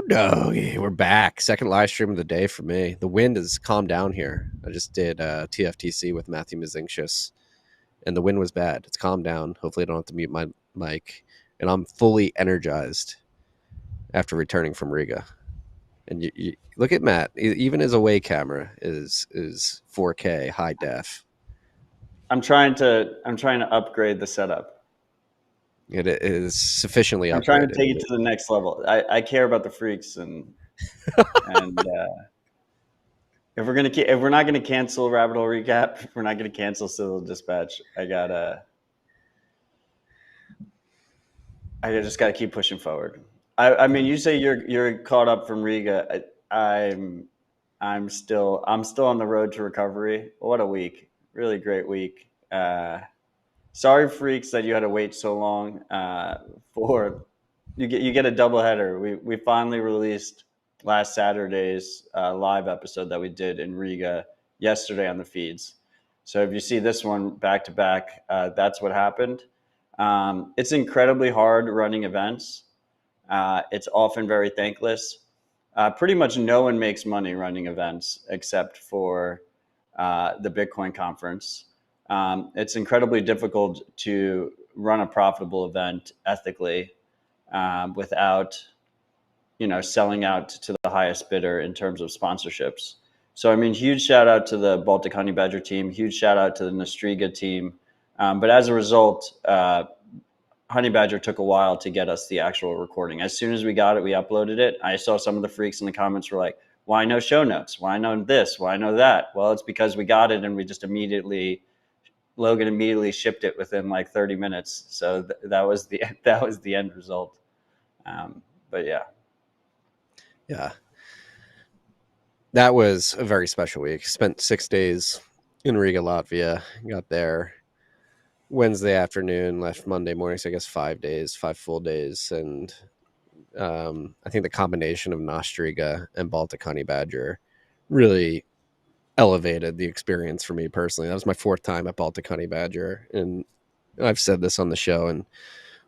Doggy, we're back. Second live stream of the day for me. The wind has calmed down here. I just did TFTC with Matthew Mazinksius, and the wind was bad. It's calmed down. Hopefully, I don't have to mute my mic, and I'm fully energized after returning from Riga. And you look at Matt. Even his away camera is 4K high def. I'm trying to upgrade the setup. It is sufficiently upgraded. I'm trying to take it to the next level. I care about the freaks and if we're not gonna cancel Rabbit Hole Recap, if we're not gonna cancel Civil Dispatch, I just gotta keep pushing forward. I mean, you say you're caught up from Riga. I'm still on the road to recovery. What a week! Really great week. Sorry, freaks, that you had to wait so long for you get a doubleheader. We finally released last Saturday's live episode that we did in Riga yesterday on the feeds. So if you see this one back to back, that's what happened. It's incredibly hard running events. It's often very thankless. Pretty much no one makes money running events except for the Bitcoin conference. It's incredibly difficult to run a profitable event ethically without, selling out to the highest bidder in terms of sponsorships. So, I mean, huge shout out to the Baltic Honey Badger team, huge shout out to the Nostriga team. But as a result, Honey Badger took a while to get us the actual recording. As soon as we got it, we uploaded it. I saw some of the freaks in the comments were like, why no show notes? Why no this? Why no that? Well, it's because we got it and we just Logan immediately shipped it within like 30 minutes. So that was the end result. But yeah. Yeah. That was a very special week. Spent 6 days in Riga, Latvia. Got there Wednesday afternoon, left Monday morning. So I guess 5 full days. And I think the combination of Nostriga and Baltic Honey Badger really elevated the experience for me personally. That was my 4th time at Baltic Honey Badger, and I've said this on the show and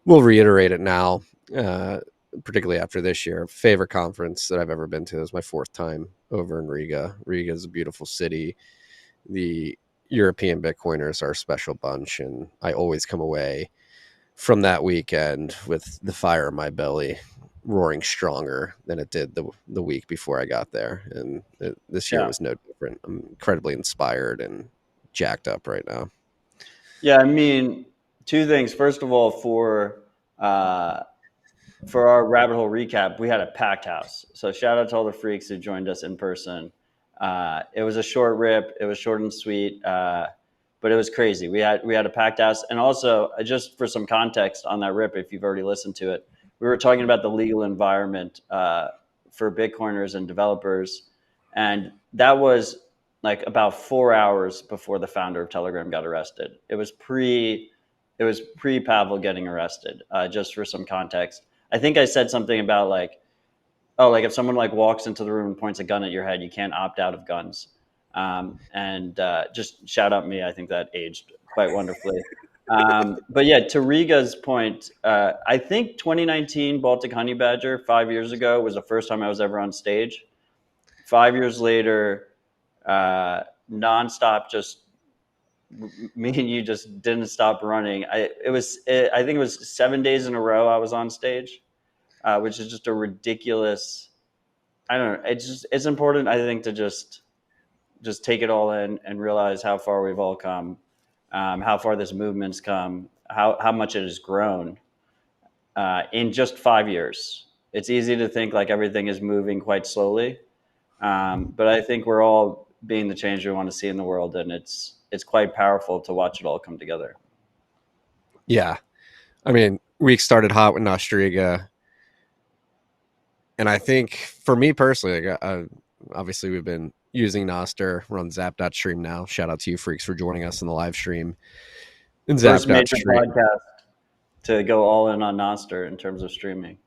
we'll reiterate it now, particularly after this year. Favorite conference that I've ever been to. It was my 4th time over in Riga. Riga is a beautiful city. The European Bitcoiners are a special bunch, and I always come away from that weekend with the fire in my belly roaring stronger than it did the week before I got there. And this year was no different. I'm incredibly inspired and jacked up right now. Yeah, I mean, 2 things. First of all, for our Rabbit Hole Recap, we had a packed house. So shout out to all the freaks who joined us in person. It was a short rip. It was short and sweet, but it was crazy. We had a packed house. And also, just for some context on that rip, if you've already listened to it, we were talking about the legal environment for Bitcoiners and developers. And that was like about 4 hours before the founder of Telegram got arrested. It was pre Pavel getting arrested, just for some context. I think I said something about like if someone like walks into the room and points a gun at your head, you can't opt out of guns. And just shout out me. I think that aged quite wonderfully. But yeah, to Riga's point, I think 2019 Baltic Honey Badger 5 years ago was the first time I was ever on stage. 5 years later, nonstop, just me and you just didn't stop running. I think it was 7 days in a row I was on stage, which is just a ridiculous. I don't know. It's important, I think, to just take it all in and realize how far we've all come, how far this movement's come, how much it has grown in just 5 years. It's easy to think like everything is moving quite slowly, but I think we're all being the change we want to see in the world, and it's quite powerful to watch it all come together. Yeah. I mean, week started hot with Nostriga. And I think for me personally, obviously we've been using Nostr. We're on Zap.stream now. Shout out to you freaks for joining us in the live stream. In First major podcast to go all in on Nostr in terms of streaming.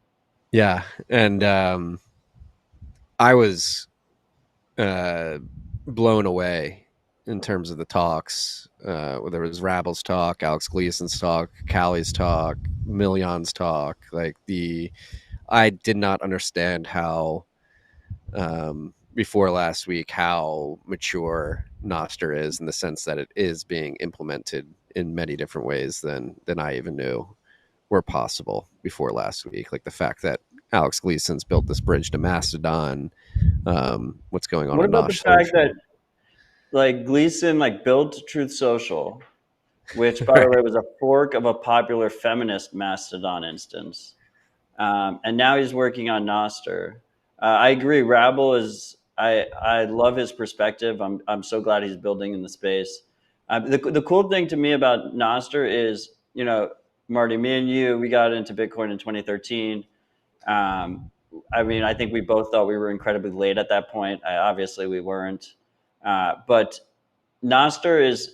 Yeah. And I was blown away in terms of the talks. Whether it was Rabble's talk, Alex Gleason's talk, Callie's talk, Million's talk, like I did not understand how before last week how mature Nostr is, in the sense that it is being implemented in many different ways than I even knew were possible before last week. Like the fact that Alex Gleason's built this bridge to Mastodon, what's going on What in about the Nosh fact that Social. like Gleason like built Truth Social, which by the way Right. was a fork of a popular feminist Mastodon instance, and now he's working on Nostr. I agree. Rabble is. I love his perspective. I'm so glad he's building in the space. The cool thing to me about Nostr is, Marty, me and you, we got into Bitcoin in 2013. Um, I mean, I think we both thought we were incredibly late at that point. Obviously, we weren't. But Nostr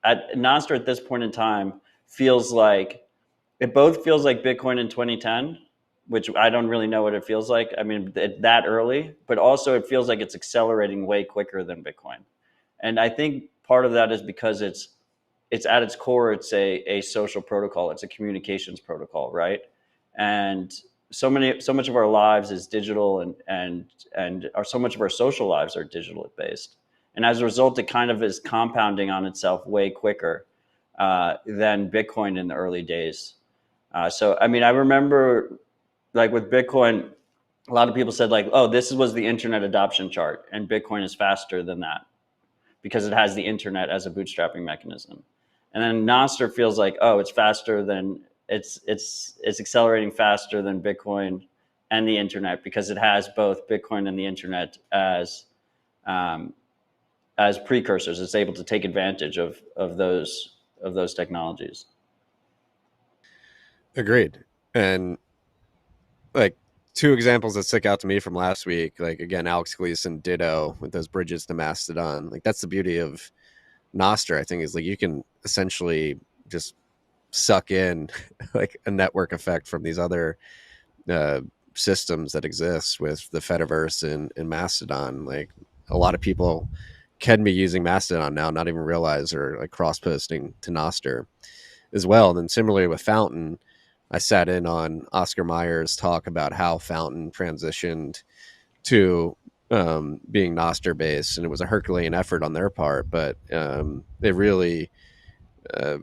at this point in time feels like it both feels like Bitcoin in 2010, which I don't really know what it feels like. I mean, that early, but also it feels like it's accelerating way quicker than Bitcoin. And I think part of that is because it's at its core, it's a social protocol, it's a communications protocol, right? And so much of our lives is digital, so much of our social lives are digital based, and as a result, it kind of is compounding on itself way quicker than Bitcoin in the early days. So, I mean, I remember like with Bitcoin, a lot of people said like, oh, this was the internet adoption chart, and Bitcoin is faster than that because it has the internet as a bootstrapping mechanism. And then Nostr feels like, oh, it's faster than it's accelerating faster than Bitcoin and the internet because it has both Bitcoin and the internet um, as precursors. It's able to take advantage of those technologies. Agreed. And like two examples that stick out to me from last week, like again, Alex Gleason ditto with those bridges to Mastodon. Like that's the beauty of Nostr, I think, is like you can essentially just suck in like a network effect from these other uh, systems that exist with the Fediverse and Mastodon. Like a lot of people can be using Mastodon now, not even realize, or like cross posting to Nostr as well. And then similarly with Fountain, I sat in on Oscar Meyer's talk about how Fountain transitioned to being Nostr based, and it was a Herculean effort on their part, but they really uh,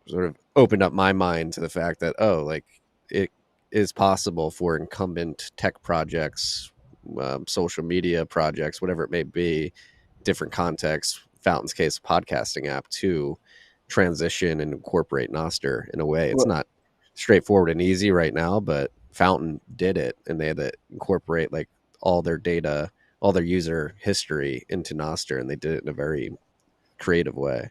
sort of opened up my mind to the fact that, oh, like it is possible for incumbent tech projects, social media projects, whatever it may be, different contexts, Fountain's case, podcasting app, to transition and incorporate Nostr in a way. It's Well, not straightforward and easy right now, but Fountain did it, and they had to incorporate like all their data, all their user history into Nostr, and they did it in a very creative way.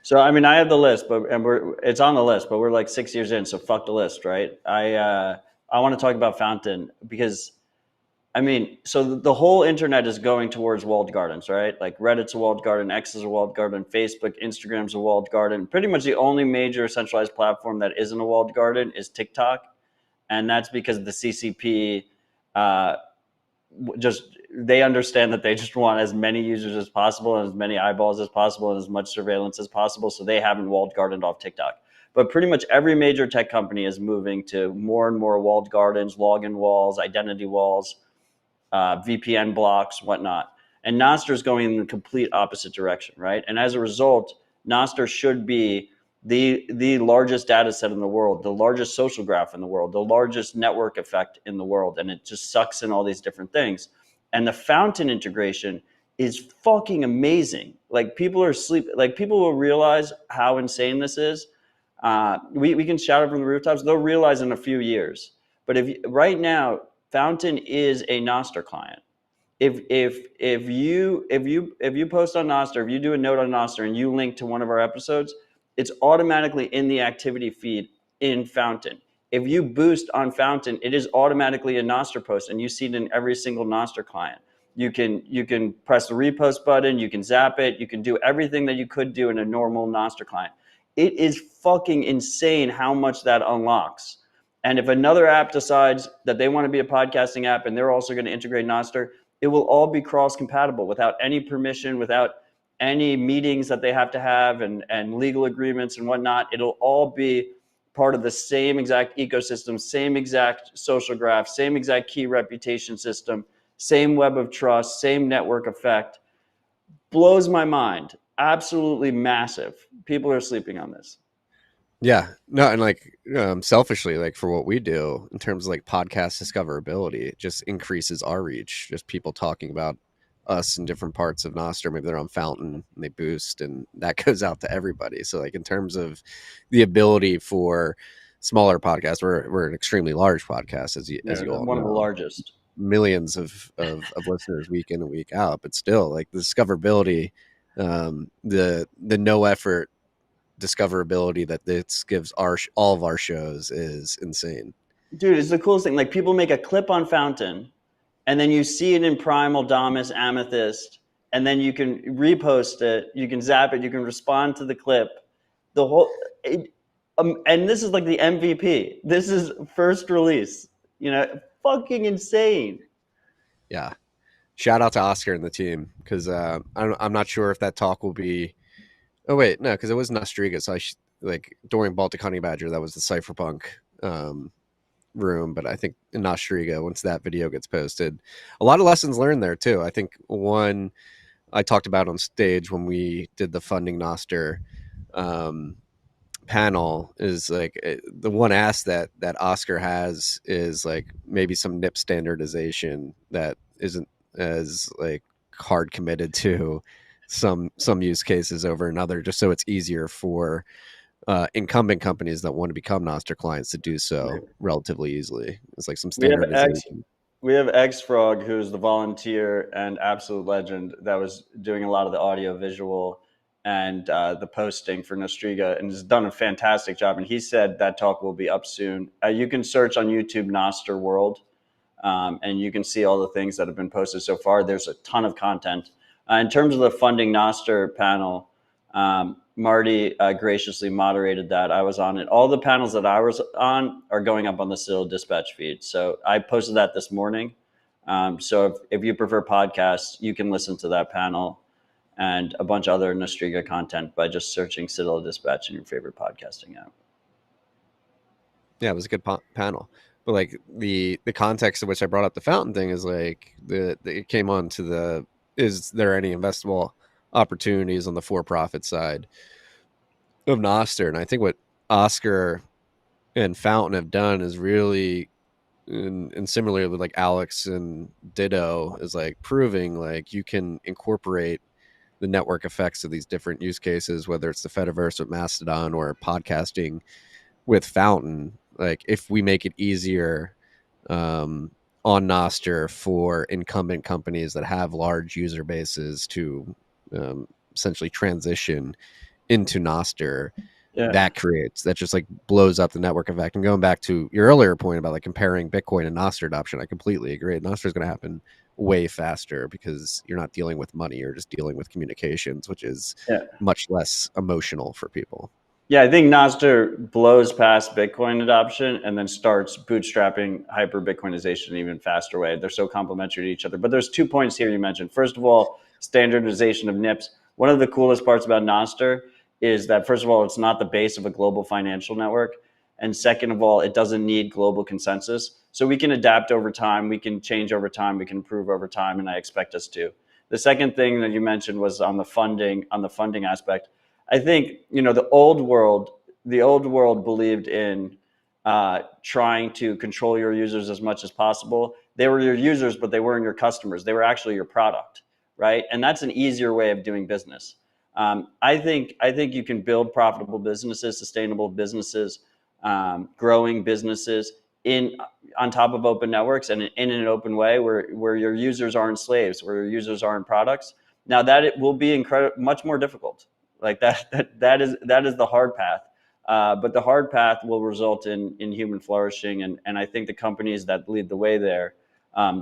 so I mean, I have the list, it's on the list, but we're like 6 years in, so fuck the list, right? I want to talk about Fountain because I mean, so the whole internet is going towards walled gardens, right? Like Reddit's a walled garden, X is a walled garden, Facebook, Instagram's a walled garden. Pretty much the only major centralized platform that isn't a walled garden is TikTok, and that's because the CCP uh, just they understand that they just want as many users as possible and as many eyeballs as possible and as much surveillance as possible. So they haven't walled gardened off TikTok. But pretty much every major tech company is moving to more and more walled gardens, login walls, identity walls, VPN blocks, whatnot. And Nostr is going in the complete opposite direction, right? And as a result, Nostr should be the largest data set in the world, the largest social graph in the world, the largest network effect in the world, and it just sucks in all these different things. And the Fountain integration is fucking amazing. Like people are like people will realize how insane this is. We can shout it from the rooftops. They'll realize in a few years. But if right now, Fountain is a Nostr client. If you post on Nostr, if you do a note on Nostr and you link to one of our episodes, it's automatically in the activity feed in Fountain. If you boost on Fountain, it is automatically a Nostr post, and you see it in every single Nostr client. You can press the repost button, you can zap it, you can do everything that you could do in a normal Nostr client. It is fucking insane how much that unlocks. And if another app decides that they want to be a podcasting app and they're also going to integrate Nostr, it will all be cross compatible without any permission, without any meetings that they have to have and legal agreements and whatnot. It'll all be part of the same exact ecosystem, same exact social graph, same exact key reputation system, same web of trust, same network effect. Blows my mind. Absolutely massive. People are sleeping on this. Yeah, no, and like selfishly, like for what we do in terms of like podcast discoverability, it just increases our reach. Just people talking about us in different parts of Nostr. Maybe they're on Fountain and they boost, and that goes out to everybody. So, like in terms of the ability for smaller podcasts, we're an extremely large podcast, as Yeah, you all one of the know, largest. millions of listeners week in and week out. But still, like the discoverability, the no effort discoverability that this gives all of our shows is insane. Dude, it's the coolest thing. Like people make a clip on Fountain, and then you see it in Primal, Damus, Amethyst, and then you can repost it, you can zap it, you can respond to the clip. The whole, and this is like the MVP. This is first release. Fucking insane. Yeah, shout out to Oscar and the team because I'm not sure if that talk will be. Oh wait, no, because it was Nostriga. So like during Baltic Honey Badger, that was the cypherpunk room. But I think in Nostriga, once that video gets posted, a lot of lessons learned there too. I think one I talked about on stage when we did the funding Nostr panel is like the one ask that Oscar has is like maybe some NIP standardization that isn't as like hard committed to some use cases over another, just so it's easier for incumbent companies that want to become Nostr clients to do so relatively easily. It's like some We have X. standardization. We have X Frog, who's the volunteer and absolute legend that was doing a lot of the audio, visual, and the posting for Nostriga, and has done a fantastic job. And he said that talk will be up soon. You can search on YouTube Nostr World, and you can see all the things that have been posted so far. There's a ton of content. In terms of the funding Nostr panel, Marty graciously moderated that. I was on it. All the panels that I was on are going up on the Citadel Dispatch feed. So I posted that this morning. So if you prefer podcasts, you can listen to that panel and a bunch of other Nostriga content by just searching Citadel Dispatch in your favorite podcasting app. Yeah, it was a good panel. But like the context of which I brought up the fountain thing is like it came on to the, is there any investable opportunities on the for-profit side of Nostr? And I think what Oscar and Fountain have done is really, and similarly with like Alex and Ditto, is like proving like you can incorporate the network effects of these different use cases, whether it's the Fediverse with Mastodon or podcasting with Fountain. Like if we make it easier on Nostr for incumbent companies that have large user bases to essentially transition into Nostr, Yeah. that just like blows up the network effect. And going back to your earlier point about like comparing Bitcoin and Nostr adoption, I completely agree. Nostr is going to happen way faster because you're not dealing with money, you're just dealing with communications, which is Yeah. much less emotional for people. Yeah, I think Nostr blows past Bitcoin adoption and then starts bootstrapping hyper Bitcoinization in an even faster way. They're so complementary to each other. But there's 2 points here you mentioned. First of all, standardization of NIPs. One of the coolest parts about Nostr is that, first of all, it's not the base of a global financial network. And second of all, it doesn't need global consensus. So we can adapt over time, we can change over time, we can improve over time, and I expect us to. The second thing that you mentioned was on the funding aspect. I think the old world believed in trying to control your users as much as possible. They were your users, but they weren't your customers. They were actually your product, right? And that's an easier way of doing business. I think you can build profitable businesses, sustainable businesses, growing businesses on top of open networks and in an open way where your users aren't slaves, where your users aren't products. Now that it will be much more difficult. Like that is the hard path. But the hard path will result in human flourishing, and I think the companies that lead the way there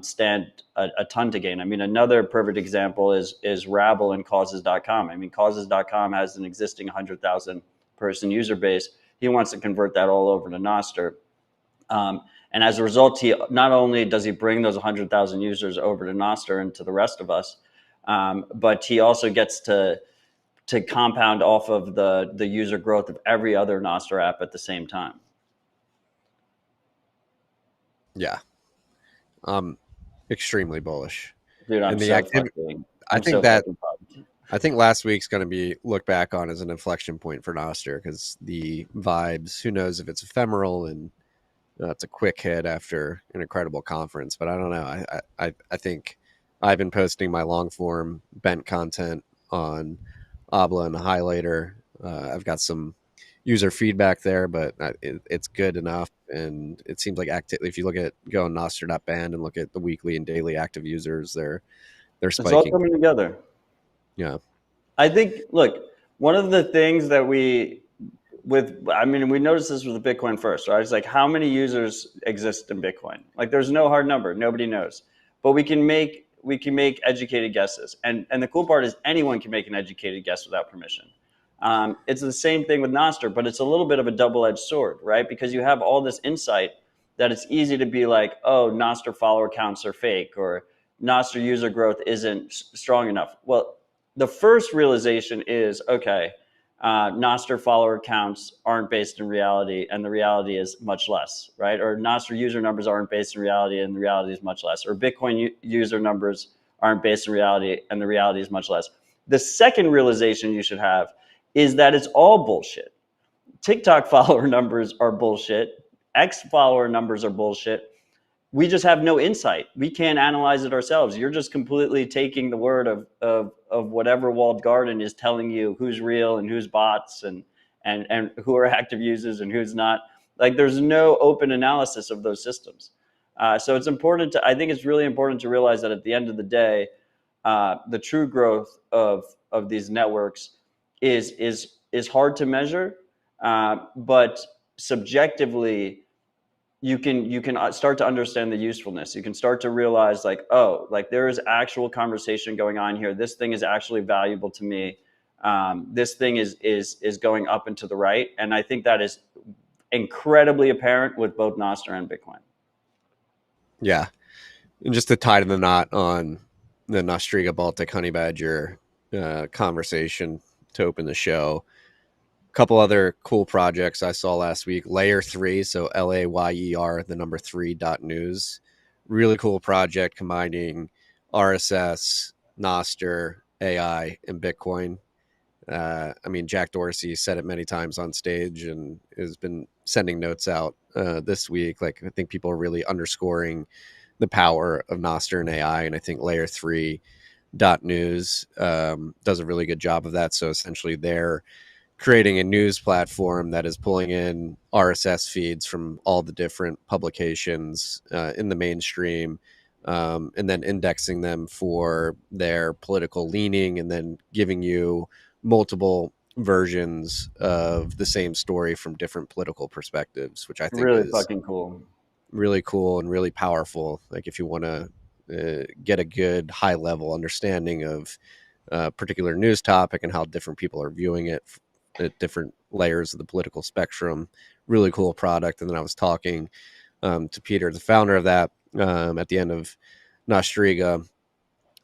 stand a ton to gain. I mean, another perfect example is Rabble and Causes.com. I mean, Causes.com has an existing 100,000 person user base. He wants to convert that all over to Nostr. And as a result, he not only does he bring those 100,000 users over to Nostr and to the rest of us, but he also gets to to compound off of the user growth of every other Nostr app at the same time. Yeah. Extremely bullish. Dude, And the activity, I I'm think so that fucking pumped. I think last week's going to be looked back on as an inflection point for Nostr because the vibes, who knows if it's ephemeral and it's a quick hit after an incredible conference, but I don't know. I think I've been posting my long form bent content on Abla and the highlighter. I've got some user feedback there, but it's good enough. And it seems like if you look at go on Nostr.band and look at the weekly and daily active users, they're It's all spiking. coming together. Yeah. I think, look, one of the things that we noticed this with the Bitcoin first, right? It's like, how many users exist in Bitcoin? Like, there's no hard number. Nobody knows. But we can make educated guesses. And the cool part is anyone can make an educated guess without permission. It's the same thing with Nostr, but it's a little bit of a double-edged sword, right? Because you have all this insight that it's easy to be like, oh, Nostr follower counts are fake, or Nostr user growth isn't strong enough. Well, the first realization is, okay, Nostr follower counts aren't based in reality, and the reality is much less, right? Or Nostr user numbers aren't based in reality, and the reality is much less. Or Bitcoin user numbers aren't based in reality, and the reality is much less. The second realization you should have is that it's all bullshit. TikTok follower numbers are bullshit. X follower numbers are bullshit. We just have no insight. We can't analyze it ourselves. You're just completely taking the word of whatever walled garden is telling you who's real and who's bots and who are active users and who's not. Like, there's no open analysis of those systems. So it's important I think it's really important to realize that at the end of the day, the true growth of these networks is hard to measure, but subjectively, you can start to understand the usefulness. You can start to realize, like, oh, like, there is actual conversation going on here. This thing is actually valuable to me. This thing is going up and to the right, and I think that is incredibly apparent with both Nostr and Bitcoin. Yeah. And just to tie to the knot on the Nostriga Baltic honey badger conversation to open the show, a couple other cool projects I saw last week. Layer 3, so LAYER, the number 3.news. Really cool project combining RSS, Nostr, AI, and Bitcoin. I mean, Jack Dorsey said it many times on stage and has been sending notes out this week. Like, I think people are really underscoring the power of Nostr and AI, and I think Layer 3.news does a really good job of that. So essentially, they're creating a news platform that is pulling in RSS feeds from all the different publications in the mainstream, and then indexing them for their political leaning, and then giving you multiple versions of the same story from different political perspectives, which I think Really is fucking cool. really cool and really powerful. Like, if you want to get a good high level understanding of a particular news topic and how different people are viewing it at different layers of the political spectrum, really cool product. And then I was talking to Peter, the founder of that, at the end of Nostriga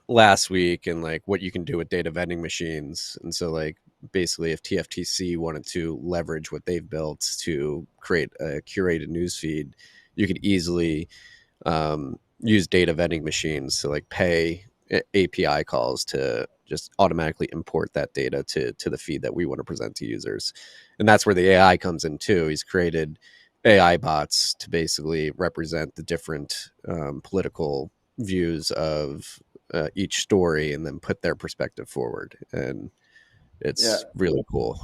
last week, and like what you can do with data vending machines. And so, like, basically, if TFTC wanted to leverage what they've built to create a curated news feed, you could easily use data vending machines to like pay API calls to just automatically import that data to the feed that we want to present to users. And that's where the AI comes in too. He's created AI bots to basically represent the different political views of each story and then put their perspective forward. And Yeah. it's really cool.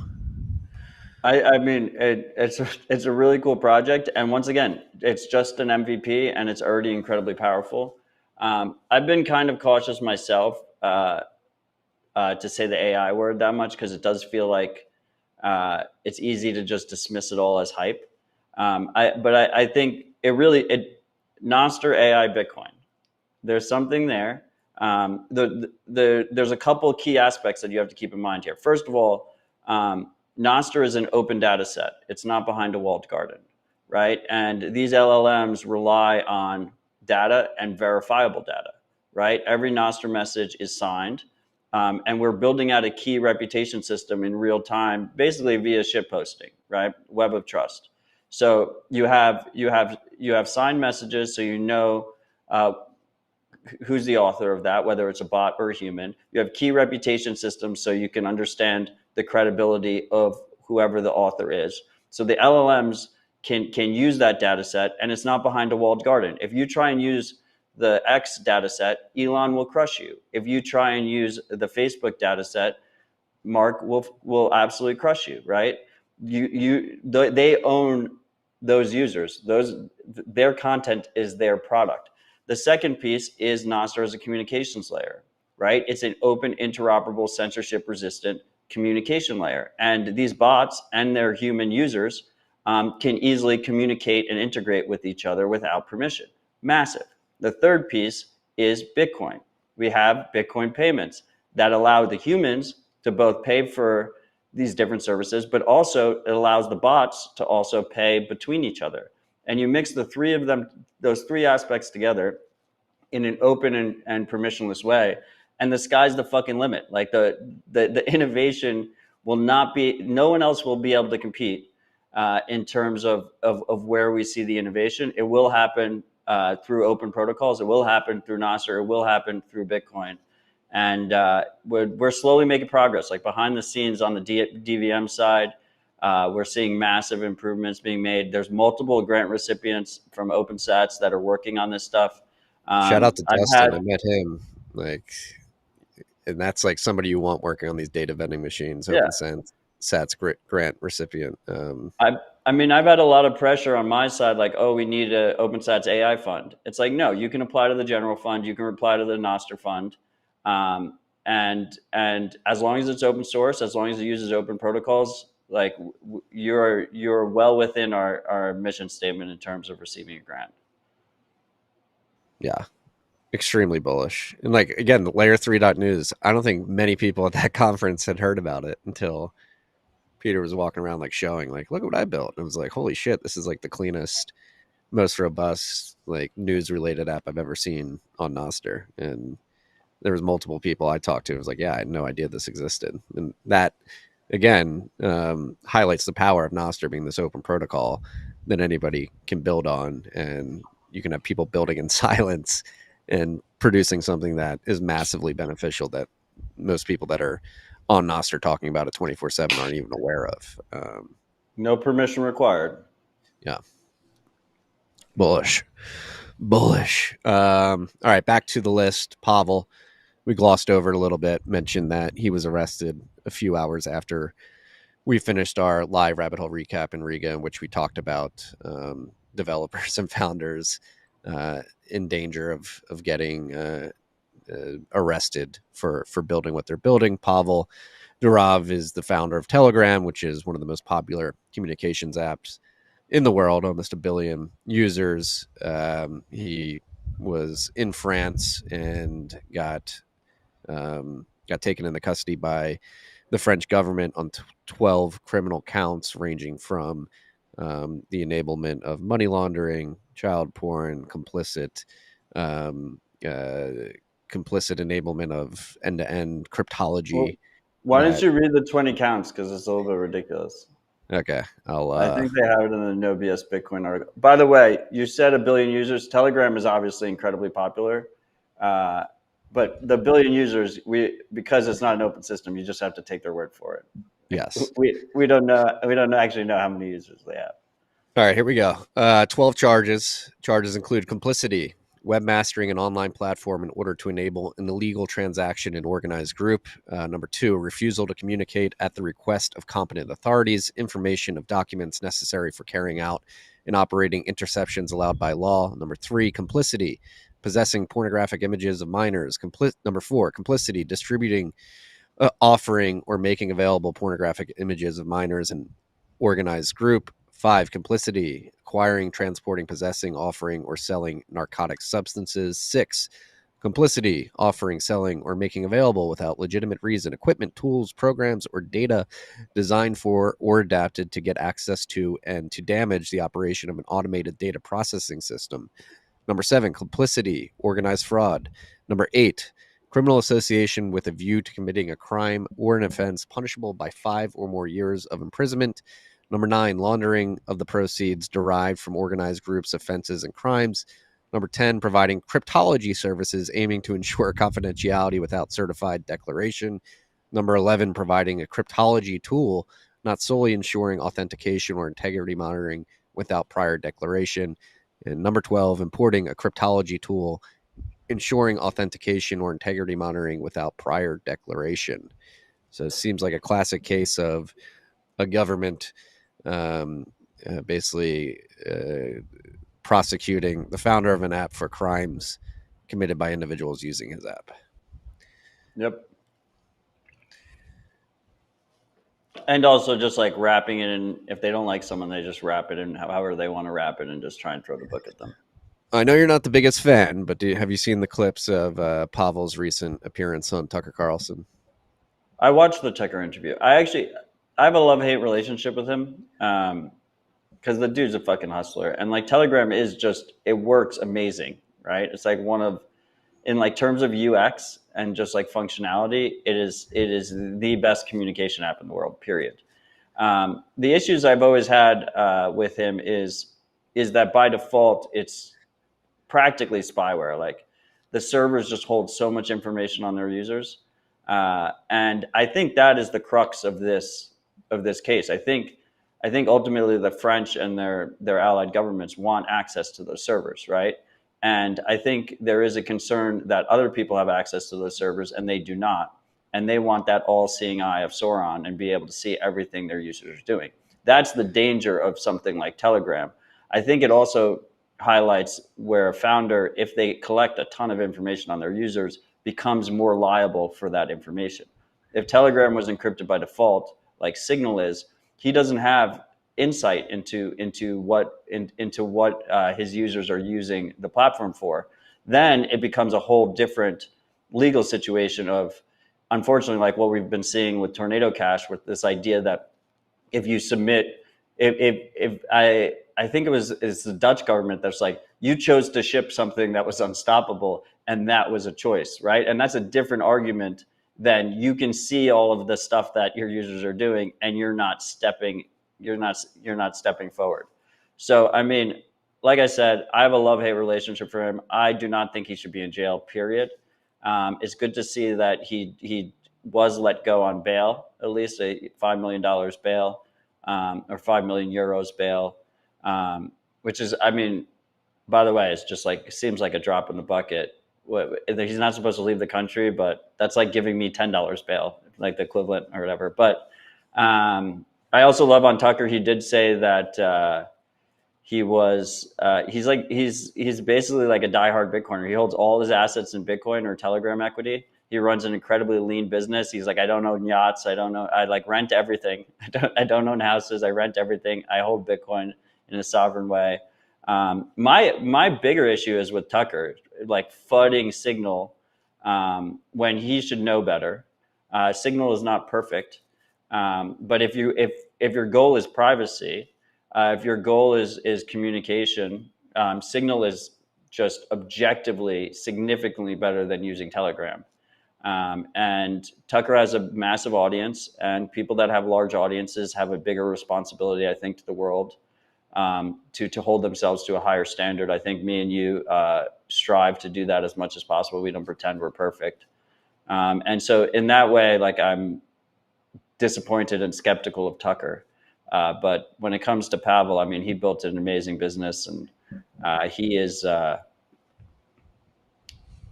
I mean, it's a really cool project, and once again, it's just an MVP, and it's already incredibly powerful. I've been kind of cautious myself to say the AI word that much, because it does feel like it's easy to just dismiss it all as hype. I think Nostr, AI, Bitcoin. There's something there. There's a couple key aspects that you have to keep in mind here. First of all, Nostr is an open data set. It's not behind a walled garden, right? And these LLMs rely on data and verifiable data, right? Every Nostr message is signed. and we're building out a key reputation system in real time, basically via ship posting, right? Web of trust. So you have signed messages, so you know who's the author of that, whether it's a bot or a human. You have key reputation systems, so you can understand the credibility of whoever the author is. So the LLMs can use that data set, and it's not behind a walled garden. If you try and use the X data set, Elon will crush you. If you try and use the Facebook data set, Mark will absolutely crush you, right? They own those users. Their content is their product. The second piece is Nostr as a communications layer, right? It's an open, interoperable, censorship-resistant communication layer, and these bots and their human users can easily communicate and integrate with each other without permission. Massive. The third piece is Bitcoin. We have Bitcoin payments that allow the humans to both pay for these different services, but also it allows the bots to also pay between each other. And you mix the three of them, those three aspects together in an open and permissionless way, and the sky's the fucking limit. Like the innovation will not be, no one else will be able to compete in terms of where we see the innovation. It will happen through open protocols. It will happen through Nostr. It will happen through Bitcoin. And we're slowly making progress. Like behind the scenes on the DVM side, we're seeing massive improvements being made. There's multiple grant recipients from OpenSats that are working on this stuff. Shout out to I've Dustin. had, I met him. Like, and that's like somebody you want working on these data vending machines. yeah, OpenSats grant recipient. I mean, I've had a lot of pressure on my side, like, oh, we need a OpenSats AI fund. It's like, no, you can apply to the general fund, you can apply to the Nostr fund, and as long as it's open source, as long as it uses open protocols, like you're well within our mission statement in terms of receiving a grant. Yeah, extremely bullish. And like again, layer 3.news. I don't think many people at that conference had heard about it until Peter was walking around like showing like, look what I built. And it was like, holy shit, this is like the cleanest, most robust like news related app I've ever seen on Nostr. And there was multiple people I talked to. It was like, yeah, I had no idea this existed. And that again highlights the power of Nostr being this open protocol that anybody can build on, and you can have people building in silence and producing something that is massively beneficial that most people that are on Nostr talking about it 24/7 aren't even aware of. No permission required. Yeah, bullish. All right, back to the list. Pavel, we glossed over it a little bit, mentioned that he was arrested a few hours after we finished our live rabbit hole recap in Riga, in which we talked about developers and founders in danger of getting arrested for building what they're building. Pavel Durov is the founder of Telegram, which is one of the most popular communications apps in the world, almost 1 billion users. He was in France and got taken into custody by the French government on 12 criminal counts, ranging from the enablement of money laundering, child porn, complicit enablement of end-to-end cryptology. Well, why don't you read the 20 counts? Because it's a little bit ridiculous. Okay, I think they have it in the No BS Bitcoin article. By the way, you said 1 billion users. Telegram is obviously incredibly popular. But the 1 billion users, because it's not an open system, you just have to take their word for it. Yes. We don't know. We don't actually know how many users they have. All right, here we go. 12 charges. Charges include complicity, webmastering an online platform in order to enable an illegal transaction in organized group. Number 2, refusal to communicate at the request of competent authorities information of documents necessary for carrying out and operating interceptions allowed by law. Number 3, complicity, possessing pornographic images of minors. Number 4, complicity, distributing, offering, or making available pornographic images of minors in organized group. 5, complicity, acquiring, transporting, possessing, offering, or selling narcotic substances. 6, complicity, offering, selling, or making available without legitimate reason equipment, tools, programs, or data designed for or adapted to get access to and to damage the operation of an automated data processing system. Number 7, complicity, organized fraud. Number 8, criminal association with a view to committing a crime or an offense punishable by 5 or more years of imprisonment. Number 9, laundering of the proceeds derived from organized groups, offenses, and crimes. Number 10, providing cryptology services aiming to ensure confidentiality without certified declaration. Number 11, providing a cryptology tool, not solely ensuring authentication or integrity monitoring without prior declaration. And number 12, importing a cryptology tool, ensuring authentication or integrity monitoring without prior declaration. So it seems like a classic case of a government basically prosecuting the founder of an app for crimes committed by individuals using his app. Yep. And also just like wrapping it in, if they don't like someone, they just wrap it in however they want to wrap it and just try and throw the book at them. I know you're not the biggest fan, but have you seen the clips of Pavel's recent appearance on Tucker Carlson? I watched the Tucker interview. I have a love-hate relationship with him because the dude's a fucking hustler. And like Telegram is just, it works amazing, right? It's like one of, in like terms of UX and just like functionality, it is the best communication app in the world, period. The issues I've always had with him is that by default, it's practically spyware. Like the servers just hold so much information on their users. And I think that is the crux of this case. I think ultimately the French and their allied governments want access to those servers, right? And I think there is a concern that other people have access to those servers and they do not. And they want that all-seeing eye of Sauron and be able to see everything their users are doing. That's the danger of something like Telegram. I think it also highlights where a founder, if they collect a ton of information on their users, becomes more liable for that information. If Telegram was encrypted by default, like Signal is, he doesn't have insight into what his users are using the platform for. Then it becomes a whole different legal situation of, unfortunately, like what we've been seeing with Tornado Cash, with this idea that if you submit, I think it's the Dutch government that's like, you chose to ship something that was unstoppable, and that was a choice, right? And that's a different argument than you can see all of the stuff that your users are doing, and you're not stepping forward. So, I mean, like I said, I have a love-hate relationship for him. I do not think he should be in jail, period. It's good to see that he was let go on bail, at least a $5 million bail, or 5 million euros bail, which is, I mean, by the way, it's just like, seems like a drop in the bucket. He's not supposed to leave the country, but that's like giving me $10 bail, like the equivalent or whatever. But I also love on Tucker, he did say that he's basically like a diehard Bitcoiner. He holds all his assets in Bitcoin or Telegram equity. He runs an incredibly lean business. He's like, I don't own yachts. I like rent everything. I don't own houses. I rent everything. I hold Bitcoin in a sovereign way. My bigger issue is with Tucker, like fudding Signal when he should know better. Signal is not perfect, but if your goal is privacy, if your goal is communication, Signal is just objectively significantly better than using Telegram. And Tucker has a massive audience, and people that have large audiences have a bigger responsibility, I think, to the world, to hold themselves to a higher standard. I think me and you strive to do that as much as possible. We don't pretend we're perfect. And so in that way, like, I'm disappointed and skeptical of Tucker. But when it comes to Pavel, I mean, he built an amazing business, and he is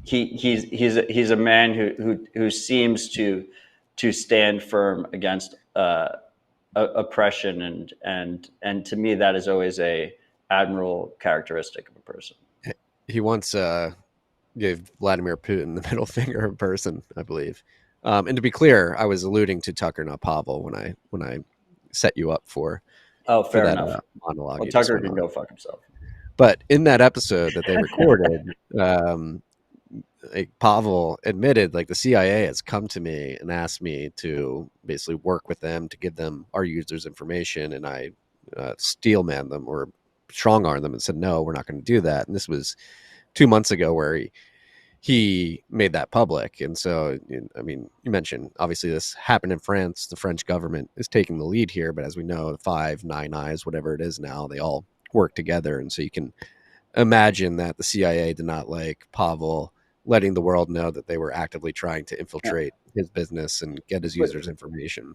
he's a man who seems to stand firm against oppression, and to me that is always a admirable characteristic of a person. He once gave Vladimir Putin the middle finger in person, I believe. And to be clear, I was alluding to Tucker, not Pavel, when I set you up for Fair that enough. monologue. Well, Tucker can go fuck himself. But in that episode that they recorded, like Pavel admitted, like, the CIA has come to me and asked me to basically work with them to give them our users' information, and I steel man them or strong arm them and said, no, we're not going to do that. And this was 2 months ago, where he made that public. And so, I mean, you mentioned obviously this happened in France. The French government is taking the lead here, but as we know, Five, Nine Eyes, whatever it is now, they all work together. And so you can imagine that the CIA did not like Pavel letting the world know that they were actively trying to Yeah. infiltrate his business and get his But users' information.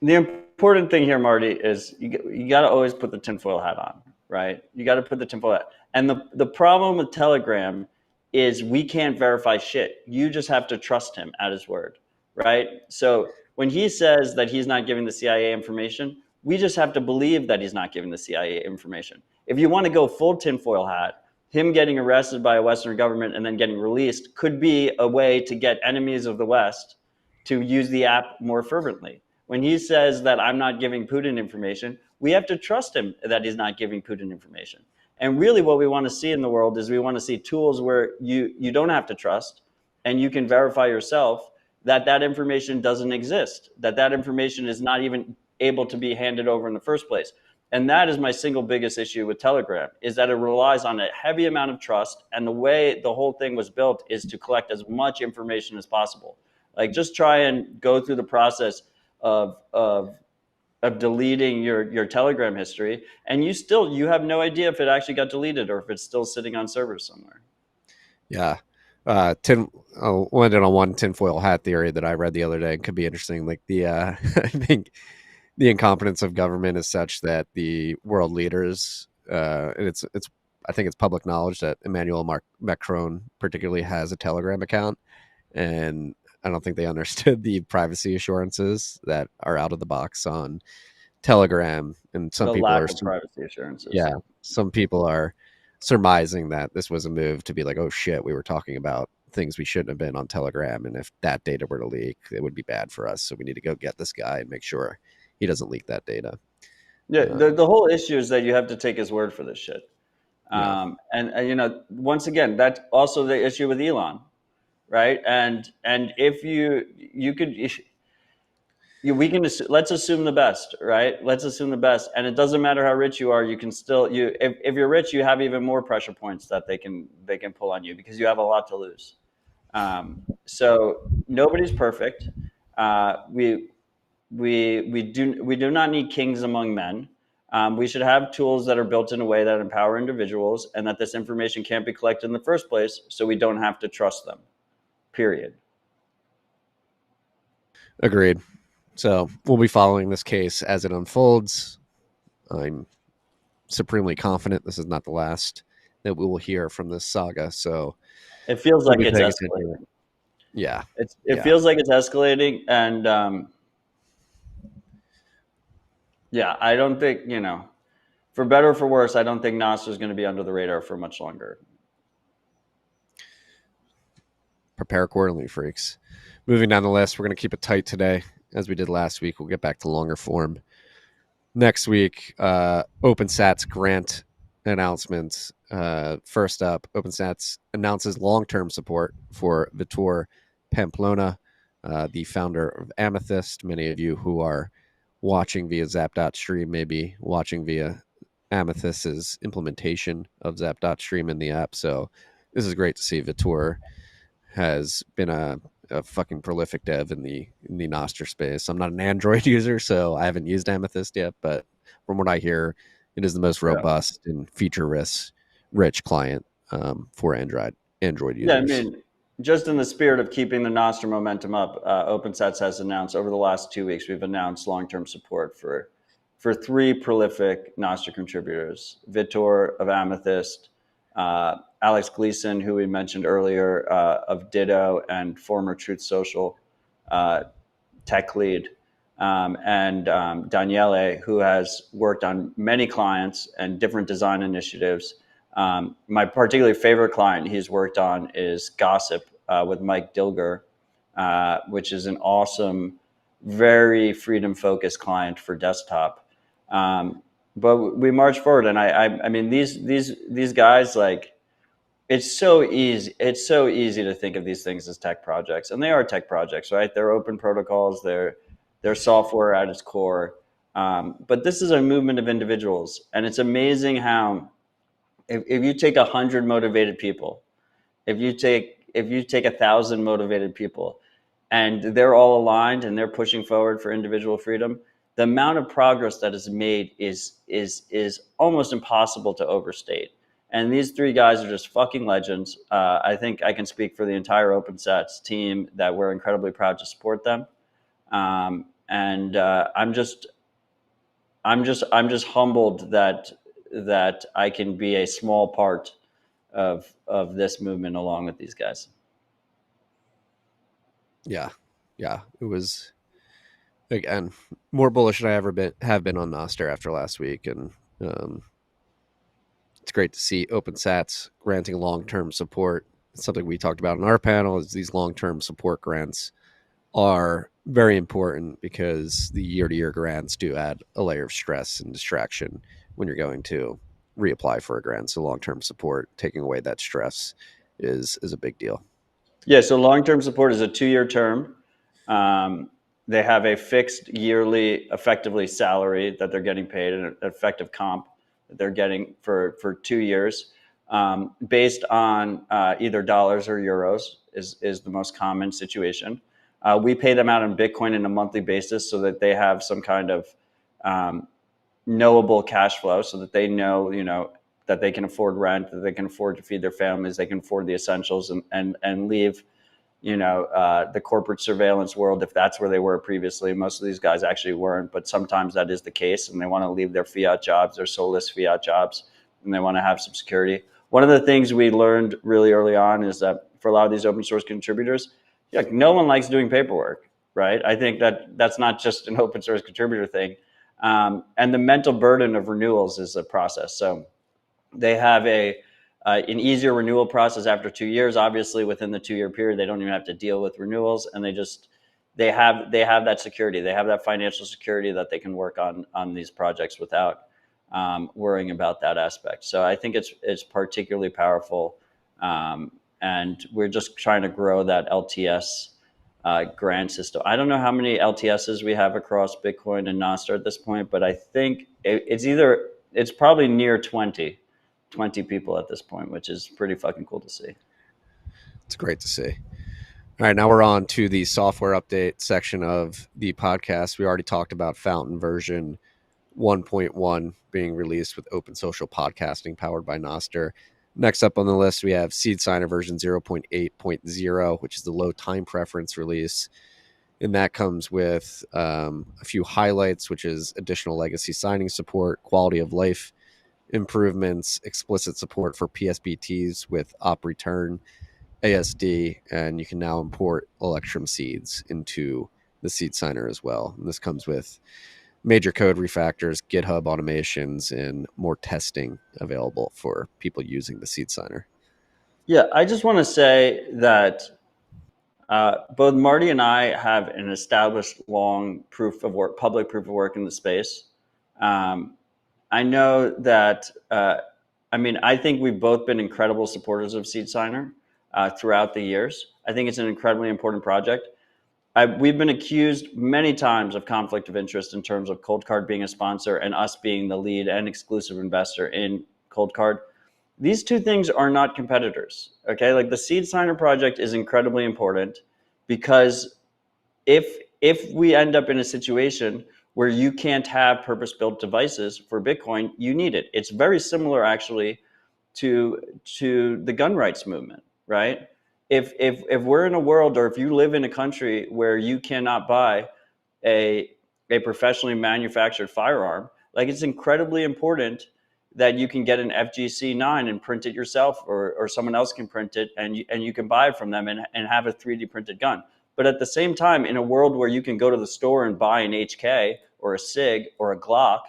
the important thing here, Marty, is you got to always put the tinfoil hat on, right? You got to put the tinfoil hat. And the problem with Telegram is we can't verify shit. You just have to trust him at his word, right? So when he says that he's not giving the CIA information, we just have to believe that he's not giving the CIA information. If you want to go full tinfoil hat, him getting arrested by a Western government and then getting released could be a way to get enemies of the West to use the app more fervently. When he says that I'm not giving Putin information, we have to trust him that he's not giving Putin information. And really what we want to see in the world is we want to see tools where you don't have to trust and you can verify yourself that that information doesn't exist, that that information is not even able to be handed over in the first place. And that is my single biggest issue with Telegram, is that it relies on a heavy amount of trust. And the way the whole thing was built is to collect as much information as possible. Like just try and go through the process of deleting your Telegram history, and you have no idea if it actually got deleted or if it's still sitting on servers somewhere. Yeah. I'll end it on one tinfoil hat theory that I read the other day. It could be interesting. Like I think the incompetence of government is such that the world leaders, and I think it's public knowledge that Macron particularly has a Telegram account, and I don't think they understood the privacy assurances that are out of the box on Telegram. And some The people are, lack of privacy assurances. yeah, some people are surmising that this was a move to be like, oh shit, we were talking about things we shouldn't have been on Telegram, and if that data were to leak, it would be bad for us. So we need to go get this guy and make sure he doesn't leak that data. Yeah, Um, the whole issue is that you have to take his word for this shit. yeah, And once again, that's also the issue with Elon, right? And if you could we can let's assume the best, right? Let's assume the best, and it doesn't matter how rich you are. You can still if you're rich, you have even more pressure points that they can pull on you because you have a lot to lose. So nobody's perfect. We do not need kings among men. We should have tools that are built in a way that empower individuals, and that this information can't be collected in the first place, so we don't have to trust them. Period. agreed. So we'll be following this case as it unfolds. I'm supremely confident this is not the last that we will hear from this saga. So It feels we'll like be it's paying attention to it. escalating. Yeah, It yeah, feels like it's escalating, and yeah, I don't think for better or for worse, I don't think Nostr is going to be under the radar for much longer. prepare accordingly, freaks. Moving down the list, we're going to keep it tight today, as we did last week. We'll get back to longer form next week. OpenSats grant announcements. First up, OpenSats announces long-term support for Vitor Pamplona, the founder of Amethyst. Many of you who are watching via Zap.stream may be watching via Amethyst's implementation of Zap.stream in the app. So this is great to see. Vitor has been a fucking prolific dev in the Nostr space. I'm not an Android user, so I haven't used Amethyst yet, but from what I hear, it is the most Yeah. robust and feature rich client for Android Yeah, I users. mean, just in the spirit of keeping the Nostr momentum up, OpenSats has announced over the last 2 weeks, we've announced long-term support for three prolific Nostr contributors: Vitor of Amethyst, Alex Gleason, who we mentioned earlier, of Ditto and former Truth Social tech lead, and Daniele, who has worked on many clients and different design initiatives. My particularly favorite client he's worked on is Gossip with Mike Dilger, which is an awesome, very freedom-focused client for desktop. But we march forward, and I mean these guys, like, it's so easy. It's so easy to think of these things as tech projects, and they are tech projects, right? They're open protocols. They're software at its core. But this is a movement of individuals, and it's amazing how if you take 100 motivated people, if you take if you take 1,000 motivated people and they're all aligned and they're pushing forward for individual freedom, the amount of progress that is made is almost impossible to overstate. And these three guys are just fucking legends. I think I can speak for the entire OpenSats team that we're incredibly proud to support them. I'm just humbled that I can be a small part of this movement along with these guys. Yeah, it was, again, more bullish than I have been on Nostr after last week, and it's great to see OpenSats granting long-term support. It's something we talked about in our panel. Is these long-term support grants are very important because the year-to-year grants do add a layer of stress and distraction when you're going to reapply for a grant. So long-term support, taking away that stress, is a big deal. Yeah, so long-term support is a 2-year term. They have a fixed yearly, effectively, salary that they're getting paid, an effective comp that they're getting for 2 years, based on either dollars or euros is the most common situation. We pay them out in Bitcoin on a monthly basis so that they have some kind of knowable cash flow, so that they know, that they can afford rent, that they can afford to feed their families, they can afford the essentials, and leave, the corporate surveillance world, if that's where they were previously. Most of these guys actually weren't, but sometimes that is the case, and they want to leave their fiat jobs, their soulless fiat jobs, and they want to have some security. One of the things we learned really early on is that for a lot of these open source contributors, no one likes doing paperwork, right? I think that's not just an open source contributor thing. And the mental burden of renewals is a process. So they have an easier renewal process after 2 years. Obviously, within the 2-year period, they don't even have to deal with renewals, and they have that security. They have that financial security that they can work on these projects without worrying about that aspect. So I think it's particularly powerful, and we're just trying to grow that LTS grant system. I don't know how many LTSs we have across Bitcoin and Nostr at this point, but I think it's probably near 20 people at this point, which is pretty fucking cool to see. It's great to see. All right, now we're on to the software update section of the podcast. We already talked about Fountain version 1.1 being released with open social podcasting powered by Nostr. Next up on the list, we have Seed Signer version 0.8.0, which is the low time preference release. And that comes with a few highlights, which is additional legacy signing support, quality of life improvements, explicit support for PSBTs with op return, ASD, and you can now import Electrum seeds into the Seed Signer as well. And this comes with major code refactors, GitHub automations, and more testing available for people using the Seed Signer. Yeah, I just want to say that both Marty and I have an established long proof of work, public proof of work in the space. I know that, I think we've both been incredible supporters of Seed Signer throughout the years. I think it's an incredibly important project. We've been accused many times of conflict of interest in terms of Coldcard being a sponsor and us being the lead and exclusive investor in Coldcard. These two things are not competitors, okay? Like, the Seed Signer project is incredibly important because if we end up in a situation where you can't have purpose-built devices for Bitcoin, you need it. It's very similar, actually, to the gun rights movement, right? If we're in a world, or if you live in a country where you cannot buy a professionally manufactured firearm, like, it's incredibly important that you can get an FGC9 and print it yourself, or someone else can print it, and you can buy it from them and have a 3D printed gun. But at the same time, in a world where you can go to the store and buy an HK or a SIG or a Glock,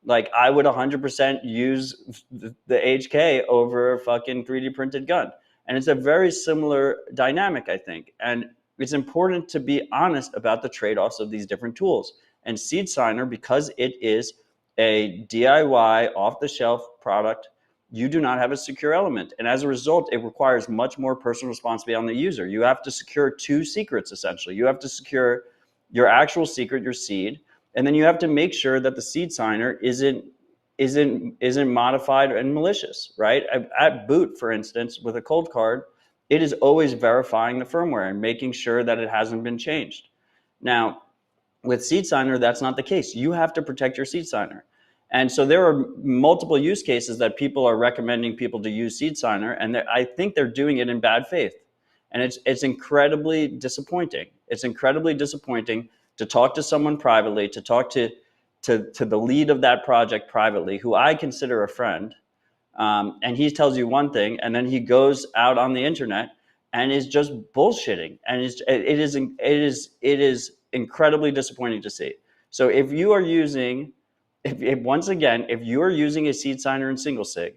like, I would 100% use the HK over a fucking 3D printed gun. And it's a very similar dynamic, I think. And it's important to be honest about the trade-offs of these different tools. And Seed Signer, because it is a DIY off-the-shelf product, you do not have a secure element. And as a result, it requires much more personal responsibility on the user. You have to secure two secrets, essentially. You have to secure your actual secret, your seed, and then you have to make sure that the Seed Signer isn't modified and malicious, right? At boot, for instance, with a Coldcard, it is always verifying the firmware and making sure that it hasn't been changed. Now, with seed signer, that's not the case. You have to protect your seed signer. And so there are multiple use cases that people are recommending people to use seed signer, and I think they're doing it in bad faith. And it's incredibly disappointing. It's incredibly disappointing to talk to someone privately, to talk to the lead of that project privately, who I consider a friend, and he tells you one thing, and then he goes out on the internet and is just bullshitting, and it is incredibly disappointing to see. So if you are using, if once again, if you are using a seed signer in single sig,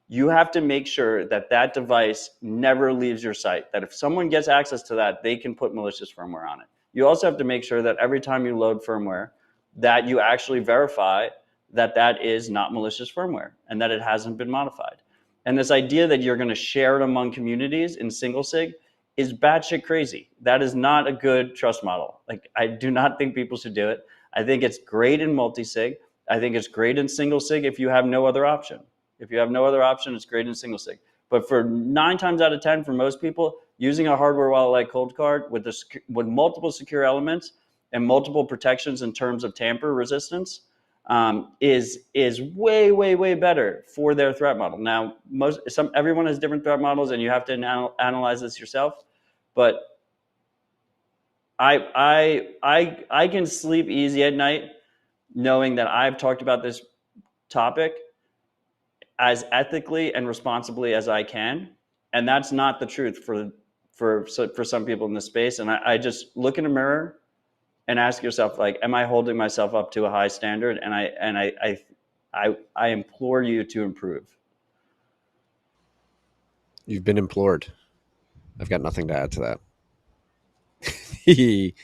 you have to make sure that that device never leaves your site, that if someone gets access to that, they can put malicious firmware on it. You also have to make sure that every time you load firmware, that you actually verify that that is not malicious firmware and that it hasn't been modified. And this idea that you're going to share it among communities in single sig is batshit crazy. That is not a good trust model. Like, I do not think people should do it. I think it's great in multi-sig. I think it's great in single sig if you have no other option. If you have no other option, it's great in single sig. But for 9 times out of 10, for most people, using a hardware wallet like Coldcard with multiple secure elements and multiple protections in terms of tamper resistance is way better for their threat model. Now, everyone has different threat models, and you have to analyze this yourself. But I can sleep easy at night knowing that I've talked about this topic as ethically and responsibly as I can, and that's not the truth for some people in this space. And I just look in a mirror and ask yourself, like, am I holding myself up to a high standard? And I implore you to improve. You've been implored. I've got nothing to add to that.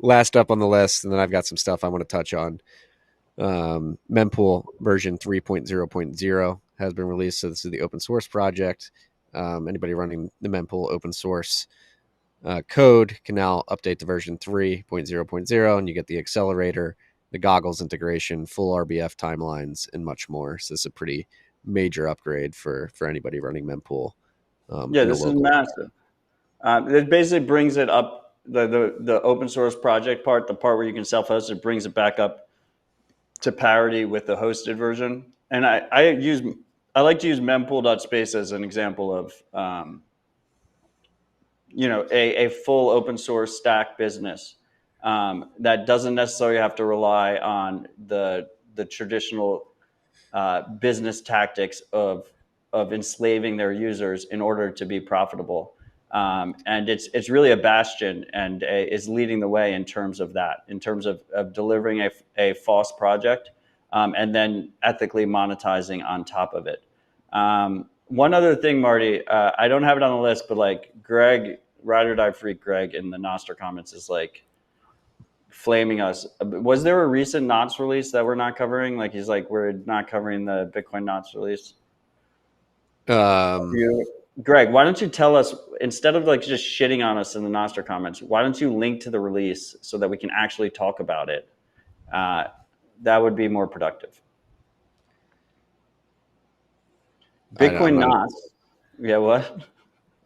Last up on the list, and then I've got some stuff I want to touch on. Mempool version 3.0.0 has been released. So this is the open source project. Anybody running the Mempool open source code can now update to version 3.0.0, and you get the accelerator, the goggles integration, full RBF timelines, and much more. So this is a pretty major upgrade for anybody running Mempool. Yeah, this is massive. It basically brings it up, the open source project part, the part where you can self-host it, brings it back up to parity with the hosted version. And I like to use mempool.space as an example of a full open source stack business that doesn't necessarily have to rely on the traditional business tactics of enslaving their users in order to be profitable. And it's really a bastion, and is leading the way in terms of that, in terms of delivering a false project, and then ethically monetizing on top of it. One other thing, Marty, I don't have it on the list, but like Greg, Ride or Die Freak Greg in the Nostr comments is like flaming us. Was there a recent Nostr release that we're not covering? Like, he's like, we're not covering the Bitcoin Nostr release. Greg, why don't you tell us, instead of like just shitting on us in the Nostr comments, why don't you link to the release so that we can actually talk about it? That would be more productive. Bitcoin Nostr. Yeah, what?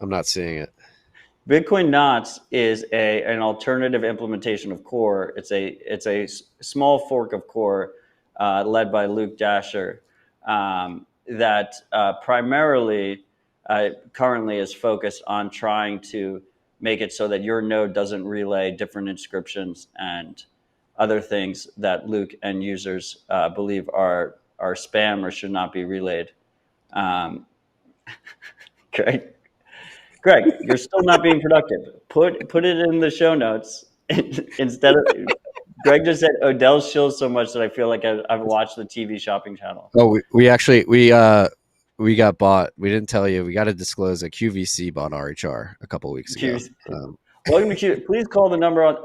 I'm not seeing it. Bitcoin Nostr is an alternative implementation of Core. It's a small fork of Core led by Luke Dasher that primarily currently is focused on trying to make it so that your node doesn't relay different inscriptions and other things that Luke and users believe are spam or should not be relayed. Greg, you're still not being productive. Put it in the show notes instead of. Greg just said Odell shills so much that I feel like I've watched the TV shopping channel. Oh, we got bought. We didn't tell you. We got to disclose that QVC bought RHR a couple of weeks ago. Welcome to Q. Please call the number on.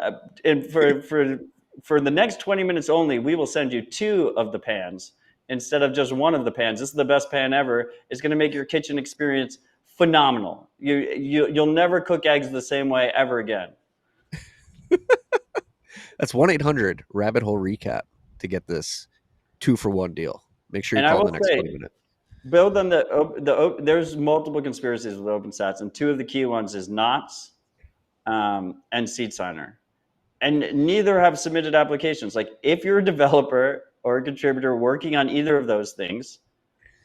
And for the next 20 minutes only, we will send you 2 of the pans instead of just 1 of the pans. This is the best pan ever. It's going to make your kitchen experience phenomenal. You'll never cook eggs the same way ever again. That's 1-800 Rabbit Hole Recap to get this 2-for-1 deal. Make sure you call in the next 20 minutes. build on there's multiple conspiracies with OpenSats, and two of the key ones is Knots and Seed Signer, and neither have submitted applications. Like if you're a developer or a contributor working on either of those things,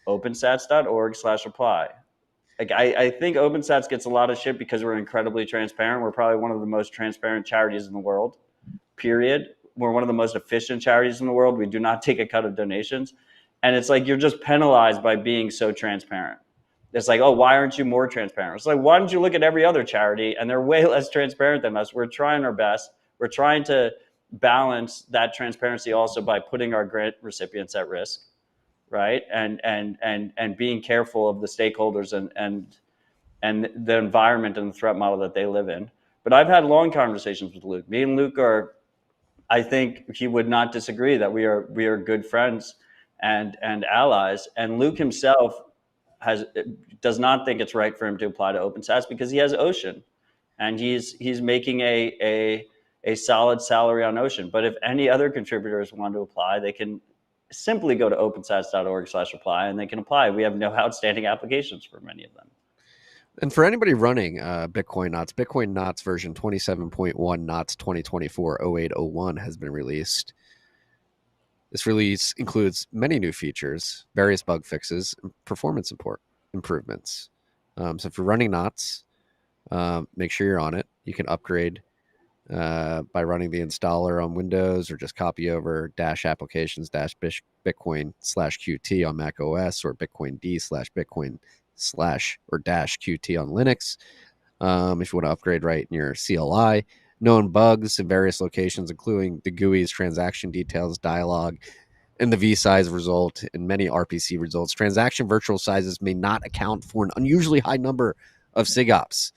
opensats.org/apply. Like I think OpenSats gets a lot of shit because we're incredibly transparent. We're probably one of the most transparent charities in the world. Period. We're one of the most efficient charities in the world. We do not take a cut of donations. And it's like you're just penalized by being so transparent. It's like, oh, why aren't you more transparent? It's like, why don't you look at every other charity and they're way less transparent than us? We're trying our best. We're trying to balance that transparency also by putting our grant recipients at risk, right? And being careful of the stakeholders and the environment and the threat model that they live in. But I've had long conversations with Luke. Me and Luke are, I think he would not disagree that we are good friends and allies. And Luke himself does not think it's right for him to apply to OpenSats because he has Ocean, and he's making a solid salary on Ocean. But if any other contributors want to apply, they can simply go to opensats.org/apply and they can apply. We have no outstanding applications for many of them. And for anybody running Bitcoin Knots version 27.1 Knots 2024-0801 has been released. This release includes many new features, various bug fixes, and performance improvements. So if you're running Knots, make sure you're on it. You can upgrade by running the installer on Windows, or just copy over -applications-bitcoin/qt on Mac OS, or bitcoin-d/bitcoin/qt on Linux. If you want to upgrade right in your CLI, known bugs in various locations, including the GUI's transaction details dialog and the V size result in many RPC results. Transaction virtual sizes may not account for an unusually high number of SIGOPs,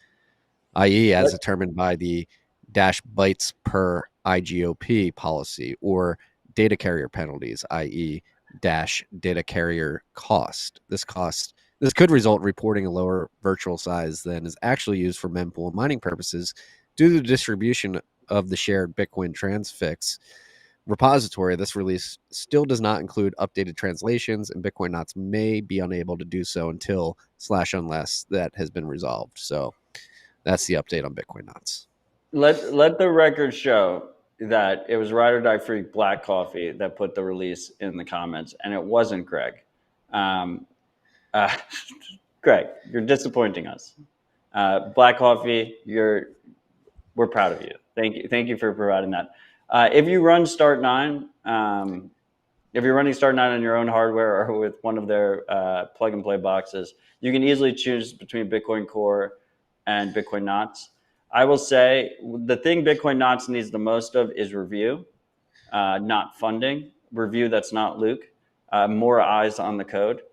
i.e., as determined by the -bytes per IGOP policy, or data carrier penalties, i.e., data carrier cost. This could result in reporting a lower virtual size than is actually used for mempool mining purposes due to the distribution of the shared Bitcoin transfix repository. This release still does not include updated translations, and Bitcoin Knots may be unable to do so unless that has been resolved. So that's the update on Bitcoin Knots. Let the record show that it was Ride or Die Freak Black Coffee that put the release in the comments, and it wasn't Greg. Greg, you're disappointing us. Black Coffee, we're proud of you. Thank you for providing that. If you run Start9, if you're running Start9 on your own hardware or with one of their plug and play boxes, you can easily choose between Bitcoin Core and Bitcoin Knots. I will say the thing Bitcoin Knots needs the most of is review, not funding. Review that's not Luke. More eyes on the code.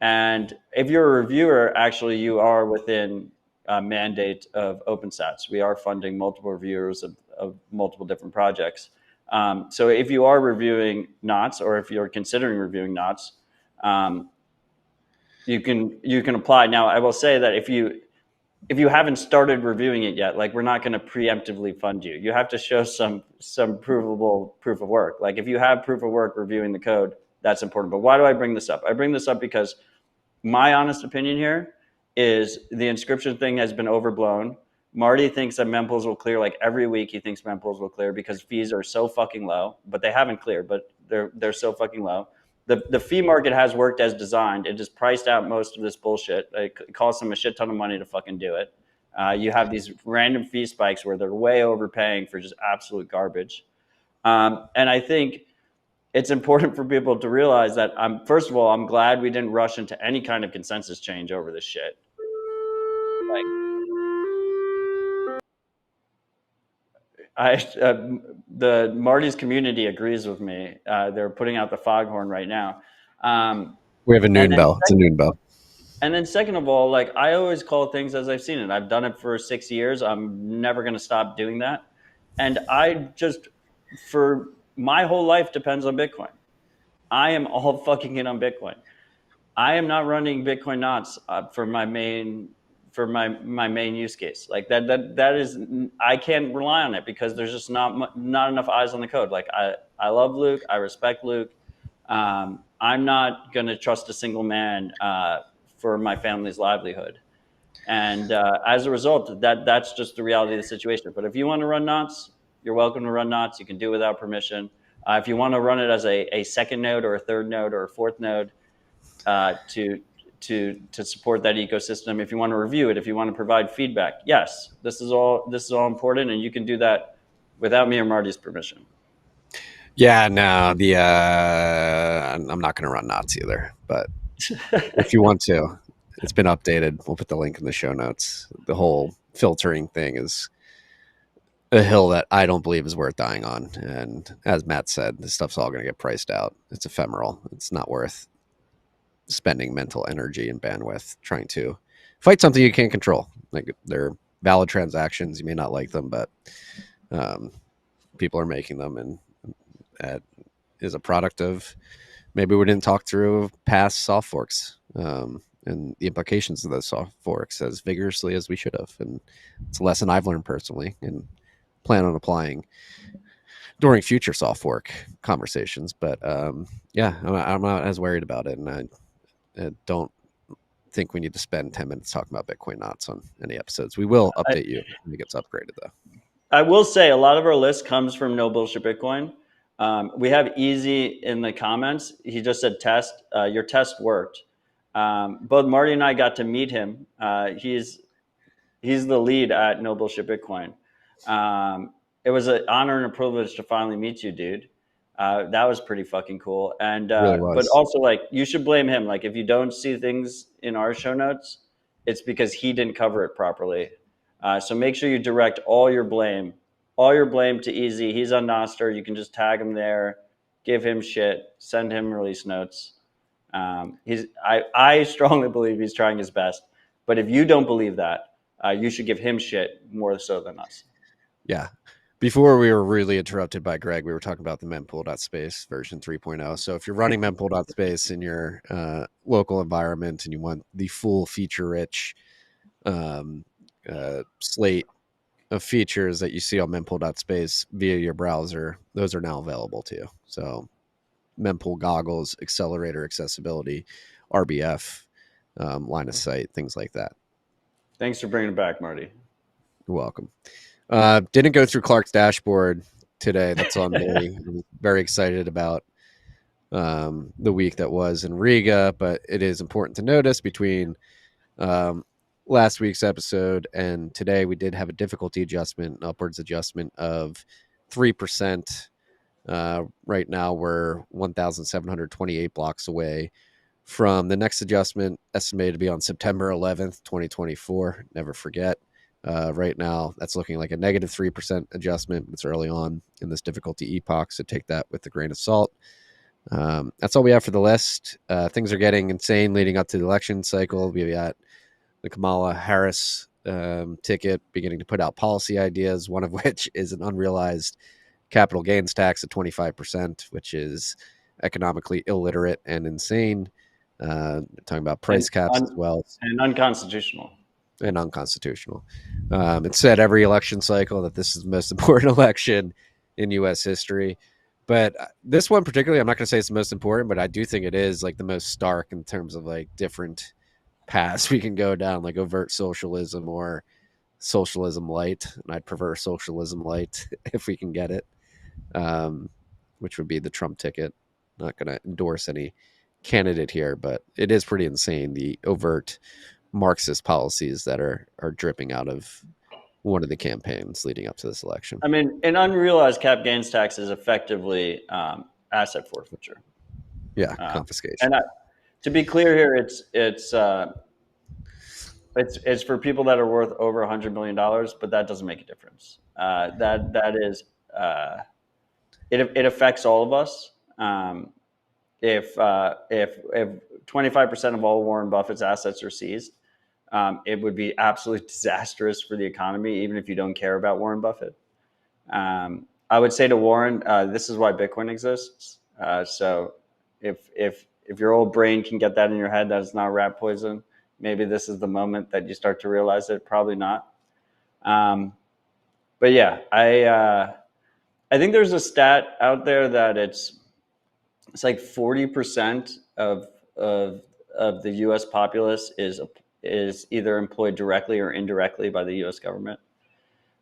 And if you're a reviewer, actually, you are within a mandate of OpenSats. We are funding multiple reviewers of multiple different projects. So if you are reviewing Knots, or if you're considering reviewing Knots, you can apply. Now, I will say that if you haven't started reviewing it yet, like, we're not going to preemptively fund you. You have to show some provable proof of work. Like, if you have proof of work reviewing the code, that's important. But why do I bring this up? I bring this up because my honest opinion here is the inscription thing has been overblown. Marty thinks that mempools will clear. Like, every week he thinks mempools will clear because fees are so fucking low, but they haven't cleared, but they're so fucking low. The fee market has worked as designed. It just priced out most of this bullshit. It costs them a shit ton of money to fucking do it. You have these random fee spikes where they're way overpaying for just absolute garbage. And I think it's important for people to realize that, first of all, I'm glad we didn't rush into any kind of consensus change over this shit. Like, the Marty's community agrees with me. They're putting out the foghorn right now. We have a noon bell. It's a noon bell. And then second of all, like, I always call things as I've seen it. I've done it for 6 years. I'm never going to stop doing that. And for my whole life depends on Bitcoin. I am all fucking in on Bitcoin. I am not running Bitcoin Knots for my main use case. Like, that is, I can't rely on it because there's just not enough eyes on the code. Like, I love Luke. I respect Luke. I'm not going to trust a single man for my family's livelihood. And as a result, that's just the reality of the situation. But if you want to run knots, you're welcome to run knots. You can do it without permission. If you want to run it as a second node or a third node or a fourth node to support that ecosystem, if you want to review it, if you want to provide feedback, yes, this is all important, and you can do that without me or Marty's permission. Yeah, no, I'm not going to run knots either, but if you want to, it's been updated. We'll put the link in the show notes. The whole filtering thing is a hill that I don't believe is worth dying on. And as Matt said, this stuff's all going to get priced out. It's ephemeral. It's not worth spending mental energy and bandwidth trying to fight something you can't control. Like, they're valid transactions. You may not like them, but people are making them, and that is a product of maybe we didn't talk through past soft forks and the implications of those soft forks as vigorously as we should have. And it's a lesson I've learned personally and plan on applying during future soft fork conversations. But yeah, I'm not as worried about it. And I don't think we need to spend 10 minutes talking about Bitcoin knots on any episodes. We will update you when it gets upgraded, though. I will say a lot of our list comes from No Bullshit Bitcoin. We have Easy in the comments. He just said test. Your test worked. Both Marty and I got to meet him. He's the lead at No Bullshit Bitcoin. It was an honor and a privilege to finally meet you, dude. That was pretty fucking cool. And Really was. but also, like, you should blame him. Like, if you don't see things in our show notes, it's because he didn't cover it properly. So make sure you direct all your blame to Easy. He's on Nostr. You can just tag him there, give him shit, send him release notes. I strongly believe he's trying his best. But if you don't believe that, you should give him shit more so than us. Yeah. Before we were rudely interrupted by Greg, we were talking about the mempool.space version 3.0. So if you're running mempool.space in your local environment and you want the full feature-rich slate of features that you see on mempool.space via your browser, those are now available to you. So mempool goggles, accelerator accessibility, RBF, line of sight, things like that. Thanks for bringing it back, Marty. You're welcome. Didn't go through Clark's dashboard today. That's on me. I'm very excited about the week that was in Riga, but it is important to notice between last week's episode and today, we did have a difficulty adjustment, an upwards adjustment of 3%. Right now, we're 1,728 blocks away from the next adjustment, estimated to be on September 11th, 2024. Never forget. Right now, that's looking like a negative 3% adjustment. It's early on in this difficulty epoch, so take that with a grain of salt. That's all we have for the list. Things are getting insane leading up to the election cycle. We got the Kamala Harris ticket beginning to put out policy ideas, one of which is an unrealized capital gains tax of 25%, which is economically illiterate and insane. Talking about price caps as well. And unconstitutional. And unconstitutional. It's said every election cycle that this is the most important election in U.S. history. But this one particularly, I'm not going to say it's the most important, but I do think it is like the most stark in terms of like different paths we can go down, like overt socialism or socialism light. And I'd prefer socialism light if we can get it, which would be the Trump ticket. Not going to endorse any candidate here, but it is pretty insane, the overt Marxist policies that are dripping out of one of the campaigns leading up to this election. I mean, an unrealized cap gains tax is effectively asset forfeiture. Yeah, confiscation. And to be clear here, it's for people that are worth over $100 million, but that doesn't make a difference. That is it affects all of us. If 25% of all Warren Buffett's assets are seized, it would be absolutely disastrous for the economy, even if you don't care about Warren Buffett. I would say to Warren, this is why Bitcoin exists. So if your old brain can get that in your head that it's not rat poison, maybe this is the moment that you start to realize it. Probably not. But yeah, I think there's a stat out there that it's like 40% of the U.S. populace is either employed directly or indirectly by the U.S. government,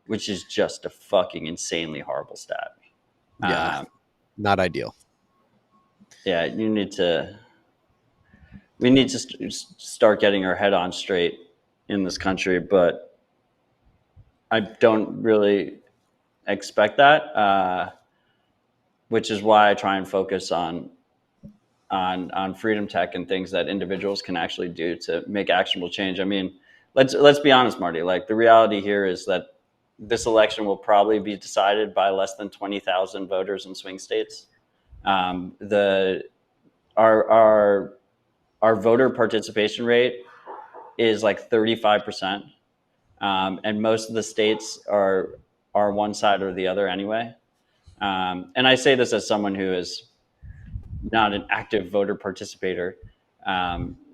which is just a fucking insanely horrible stat. Yeah, not ideal. Yeah, we need to start getting our head on straight in this country, but I don't really expect that, which is why I try and focus on freedom tech and things that individuals can actually do to make actionable change. I mean, let's be honest, Marty. Like, the reality here is that this election will probably be decided by less than 20,000 voters in swing states. The our our voter participation rate is like 35%, and most of the states are one side or the other anyway. And I say this as someone who is not an active voter participator.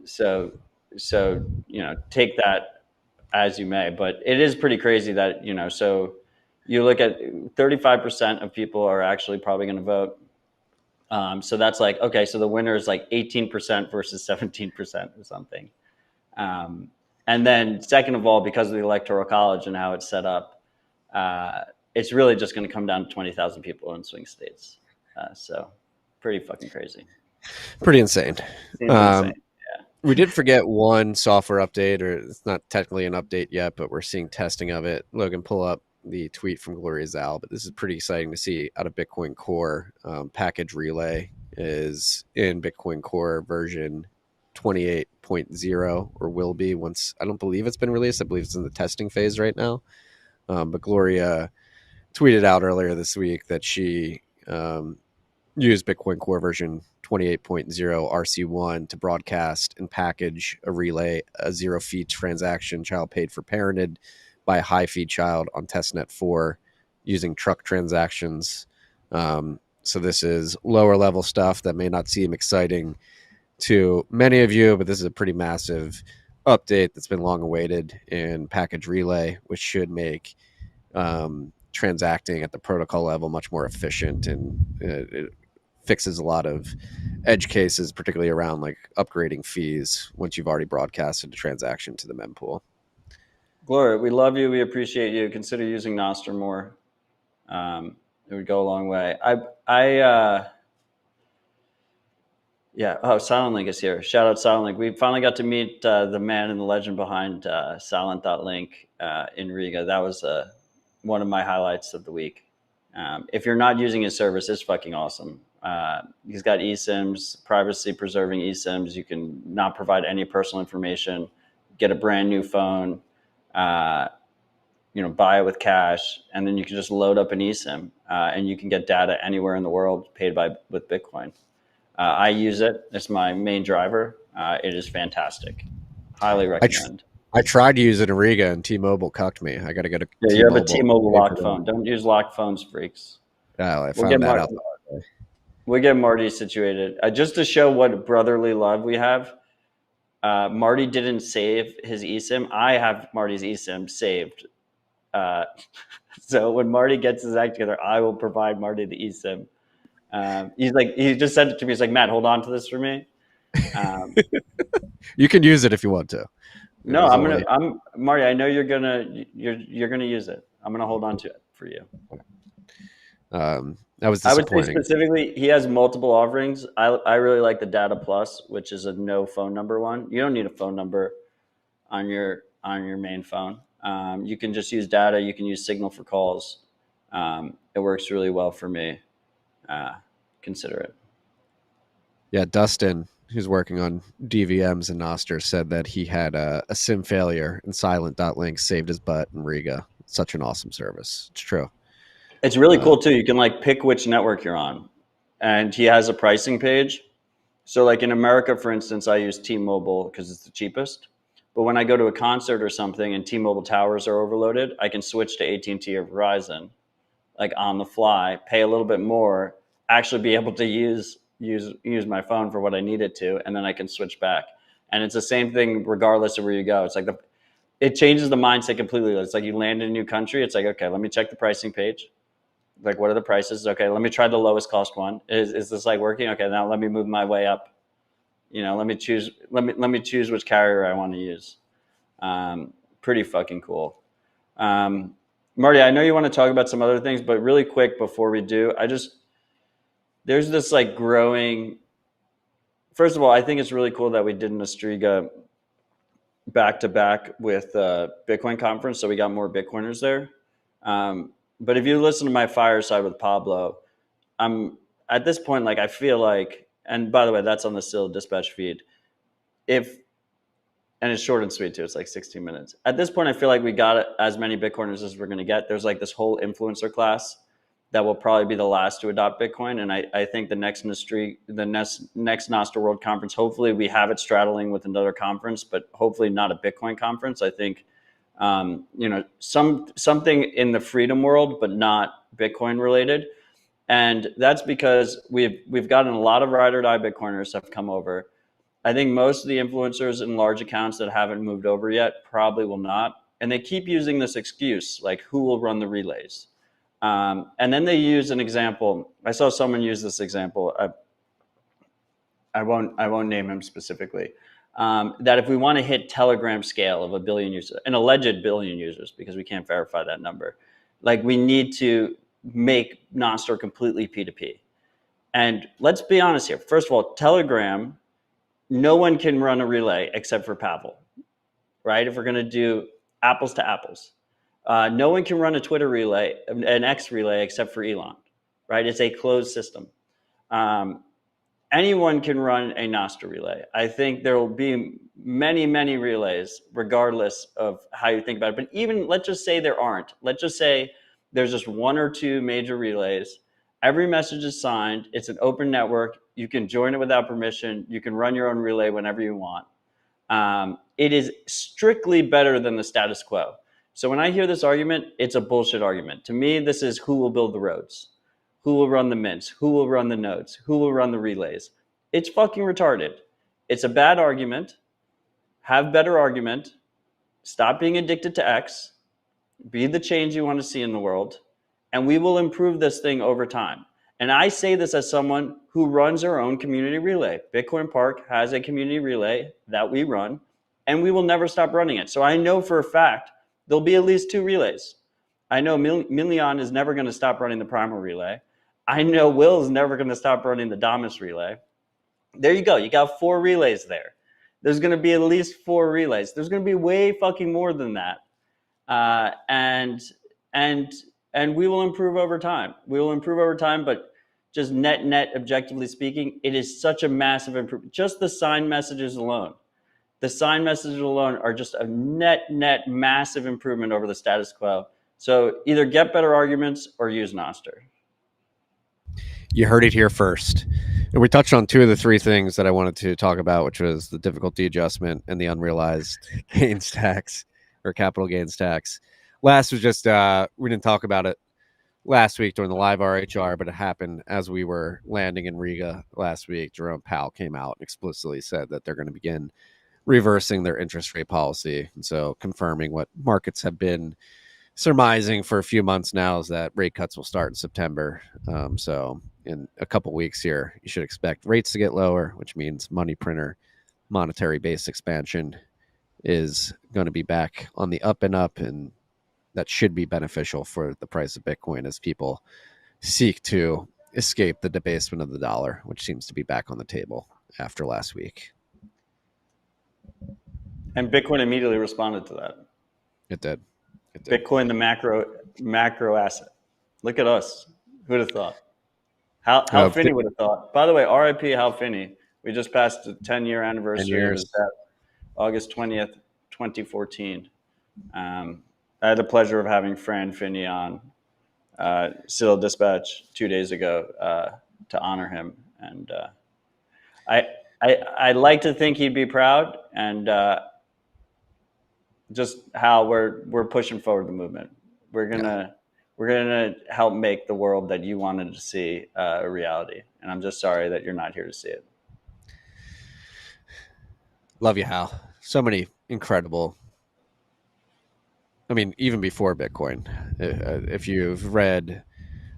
So take that as you may, but it is pretty crazy that, so you look at 35% of people are actually probably going to vote. So that's like, okay, so the winner is like 18% versus 17% or something. And then second of all, because of the Electoral College and how it's set up, it's really just going to come down to 20,000 people in swing states. So pretty fucking crazy. Pretty insane. Seems insane. We did forget one software update, or it's not technically an update yet, but we're seeing testing of it. Logan, pull up the tweet from Gloria Zal, but this is pretty exciting to see out of Bitcoin Core. Package relay is in Bitcoin Core version 28.0, or will be once. I don't believe it's been released. I believe it's in the testing phase right now. But Gloria tweeted out earlier this week that she used Bitcoin Core version 28.0 RC1 to broadcast and package a relay, a zero fee transaction child paid for parented by a high fee child on testnet 4 using truck transactions. So this is lower level stuff that may not seem exciting to many of you, but this is a pretty massive update that's been long awaited in package relay, which should make transacting at the protocol level much more efficient, and it fixes a lot of edge cases, particularly around like upgrading fees once you've already broadcasted a transaction to the mempool. Gloria, we love you. We appreciate you. Consider using Nostr more. It would go a long way. Yeah. Oh, Silent Link is here. Shout out Silent Link. We finally got to meet the man and the legend behind Silent.link in Riga. That was one of my highlights of the week. If you're not using his service, it's fucking awesome. He's got eSIMs, privacy preserving eSIMs. You can not provide any personal information, get a brand new phone, buy it with cash, and then you can just load up an eSIM, and you can get data anywhere in the world paid with Bitcoin. I use it. It's my main driver. It is fantastic. Highly recommend. I tried to use it in Riga, and T-Mobile cucked me. I got to get a T-Mobile. You have a T-Mobile locked phone. Don't use locked phones, freaks. Oh, I found that out. We'll get Marty situated. Just to show what brotherly love we have, Marty didn't save his eSIM. I have Marty's eSIM saved. So when Marty gets his act together, I will provide Marty the eSIM. He just sent it to me. He's like, Matt, hold on to this for me. You can use it if you want to. No, I'm Marty. I know you're gonna use it. I'm gonna hold on to it for you. That was disappointing. I would say specifically, he has multiple offerings. I really like the Data Plus, which is a no phone number one. You don't need a phone number on your main phone. You can just use data. You can use Signal for calls. It works really well for me. Consider it. Yeah, Dustin, who's working on DVMs and Nostr, said that he had a SIM failure and Silent.link saved his butt in Riga. Such an awesome service. It's true. It's really cool too. You can pick which network you're on, and he has a pricing page. So in America, for instance, I use T-Mobile because it's the cheapest. But when I go to a concert or something and T-Mobile towers are overloaded, I can switch to AT&T or Verizon, on the fly, pay a little bit more, actually be able to use my phone for what I need it to, and then I can switch back. And it's the same thing regardless of where you go. It's it changes the mindset completely. It's like you land in a new country. It's like, okay, let me check the pricing page. Like, what are the prices? Okay, let me try the lowest cost one. Is this like working? Okay, now let me move my way up. Let me choose. Let me choose which carrier I want to use. Pretty fucking cool. Marty, I know you want to talk about some other things, but really quick before we do, there's this like growing. First of all, I think it's really cool that we did Nostriga back to back with Bitcoin conference, so we got more Bitcoiners there. But if you listen to my fireside with Pablo, I'm at this point, like, I feel like, and by the way, that's on the Still Dispatch feed. And it's short and sweet too. It's like 16 minutes. At this point, I feel like we got as many Bitcoiners as we're going to get. There's like this whole influencer class that will probably be the last to adopt Bitcoin. And I think the next Nostr World Conference, hopefully we have it straddling with another conference, but hopefully not a Bitcoin conference. I think, something in the freedom world, but not Bitcoin related. And that's because we've gotten a lot of ride or die Bitcoiners have come over. I think most of the influencers in large accounts that haven't moved over yet probably will not. And they keep using this excuse, like, who will run the relays? And then they use an example. I saw someone use this example. I won't name him specifically. That if we want to hit Telegram scale of 1 billion users, an alleged billion users, because we can't verify that number, like, we need to make Nostr completely P2P. And let's be honest here. First of all, Telegram, no one can run a relay except for Pavel, right? If we're going to do apples to apples. No one can run a Twitter relay, an X relay, except for Elon, right? It's a closed system. Anyone can run a Nostr relay. I think there will be many, many relays, regardless of how you think about it. But even, let's just say there aren't. Let's just say there's just 1 or 2 major relays. Every message is signed. It's an open network. You can join it without permission. You can run your own relay whenever you want. It is strictly better than the status quo. So when I hear this argument, it's a bullshit argument. To me, this is who will build the roads, who will run the mints, who will run the nodes, who will run the relays. It's fucking retarded. It's a bad argument. Have better argument. Stop being addicted to X. Be the change you want to see in the world. And we will improve this thing over time. And I say this as someone who runs our own community relay. Bitcoin Park has a community relay that we run, and we will never stop running it. So I know for a fact there'll be at least 2 relays. I know Milian is never going to stop running the Primal relay. I know Will is never going to stop running the Damus relay. There you go. You got 4 relays there. There's going to be at least 4 relays. There's going to be way fucking more than that. And we will improve over time. We will improve over time, but just net, objectively speaking, it is such a massive improvement. Just the signed messages alone. The signed messages alone are just a net massive improvement over the status quo. So either get better arguments or use Nostr. You heard it here first. And we touched on 2 of the 3 things that I wanted to talk about, which was the difficulty adjustment and the unrealized gains tax or capital gains tax. Last was just, we didn't talk about it last week during the live RHR, but it happened as we were landing in Riga last week. Jerome Powell came out and explicitly said that they're going to begin reversing their interest rate policy. And so confirming what markets have been surmising for a few months now is that rate cuts will start in September. So in a couple weeks here, you should expect rates to get lower, which means money printer monetary base expansion is going to be back on the up and up, and that should be beneficial for the price of Bitcoin as people seek to escape the debasement of the dollar, which seems to be back on the table after last week. And Bitcoin immediately responded to that. It did. Bitcoin, the macro asset. Look at us. Who'd have thought? Hal Finney would have thought. By the way, RIP Hal Finney. We just passed the 10-year anniversary of his death, August 20th, 2014. I had the pleasure of having Fran Finney on Citadel Dispatch 2 days ago to honor him. And I'd like to think he'd be proud, and just how we're pushing forward the movement. We're gonna help make the world that you wanted to see a reality. And I'm just sorry that you're not here to see it. Love you, Hal. So many incredible. I mean, even before Bitcoin, if you've read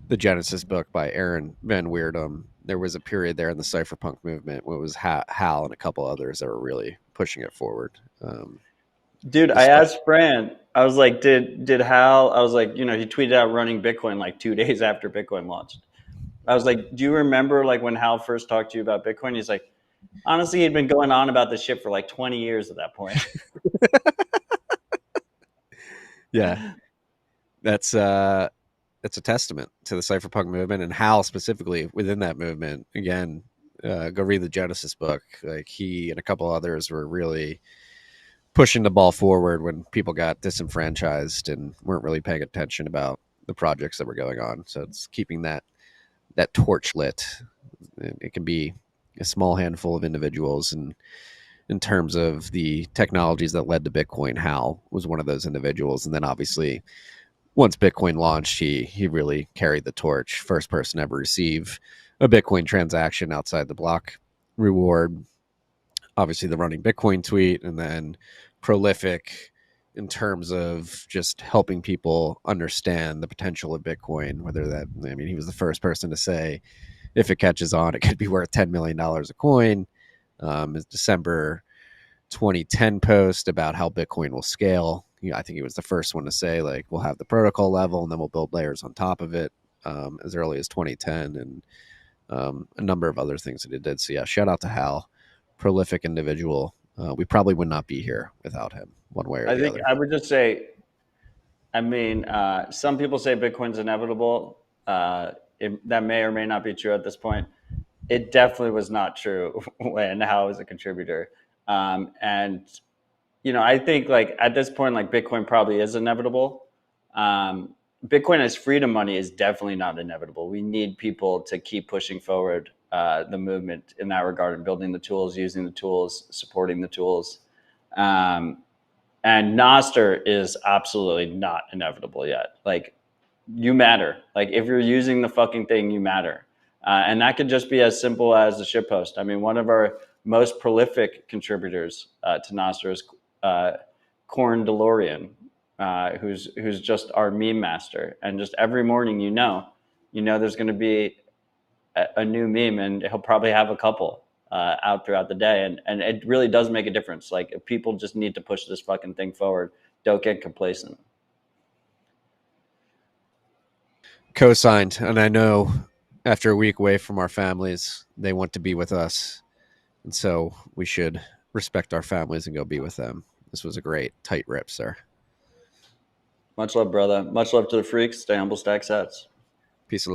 the Genesis book by Aaron Van Weirdum, there was a period there in the cypherpunk movement where it was Hal and a couple others that were really pushing it forward. Dude, I Despite asked Fran. I was like, did Hal? I was like, he tweeted out running Bitcoin like 2 days after Bitcoin launched. I was like, do you remember like when Hal first talked to you about Bitcoin? He's like, honestly, he'd been going on about this shit for like 20 years at that point. yeah, that's a testament to the cypherpunk movement and Hal specifically within that movement. Again, go read the Genesis book. Like he and a couple others were really pushing the ball forward when people got disenfranchised and weren't really paying attention about the projects that were going on. So it's keeping that torch lit. It can be a small handful of individuals, and in terms of the technologies that led to Bitcoin, Hal was one of those individuals. And then obviously, once Bitcoin launched, he really carried the torch. First person ever receive a Bitcoin transaction outside the block reward. Obviously, the running Bitcoin tweet, and then prolific in terms of just helping people understand the potential of Bitcoin. Whether that, I mean, he was the first person to say if it catches on, it could be worth $10 million a coin. His December 2010 post about how Bitcoin will scale. I think he was the first one to say like we'll have the protocol level and then we'll build layers on top of it as early as 2010, and a number of other things that he did. So yeah, shout out to Hal, prolific individual. We probably would not be here without him, one way or I the think other. I would just say, I mean, some people say Bitcoin's inevitable. That may or may not be true at this point. It definitely was not true when Hal was a contributor. And I think like at this point, like Bitcoin probably is inevitable. Um, Bitcoin as freedom money is definitely not inevitable. We need people to keep pushing forward the movement in that regard and building the tools, using the tools, supporting the tools. Um, and Nostr is absolutely not inevitable yet. Like you matter. Like if you're using the fucking thing, you matter. And that could just be as simple as the shitpost. I mean, one of our most prolific contributors to Nostr is Corn DeLorean, who's just our meme master. And just every morning, there's going to be a new meme, and he'll probably have a couple out throughout the day, and it really does make a difference. Like if people just need to push this fucking thing forward. Don't get complacent. Co-signed, and I know after a week away from our families, they want to be with us, and so we should respect our families and go be with them. This was a great tight rip, sir. Much love, brother. Much love to the freaks. Stay humble, stack sets. Peace and love.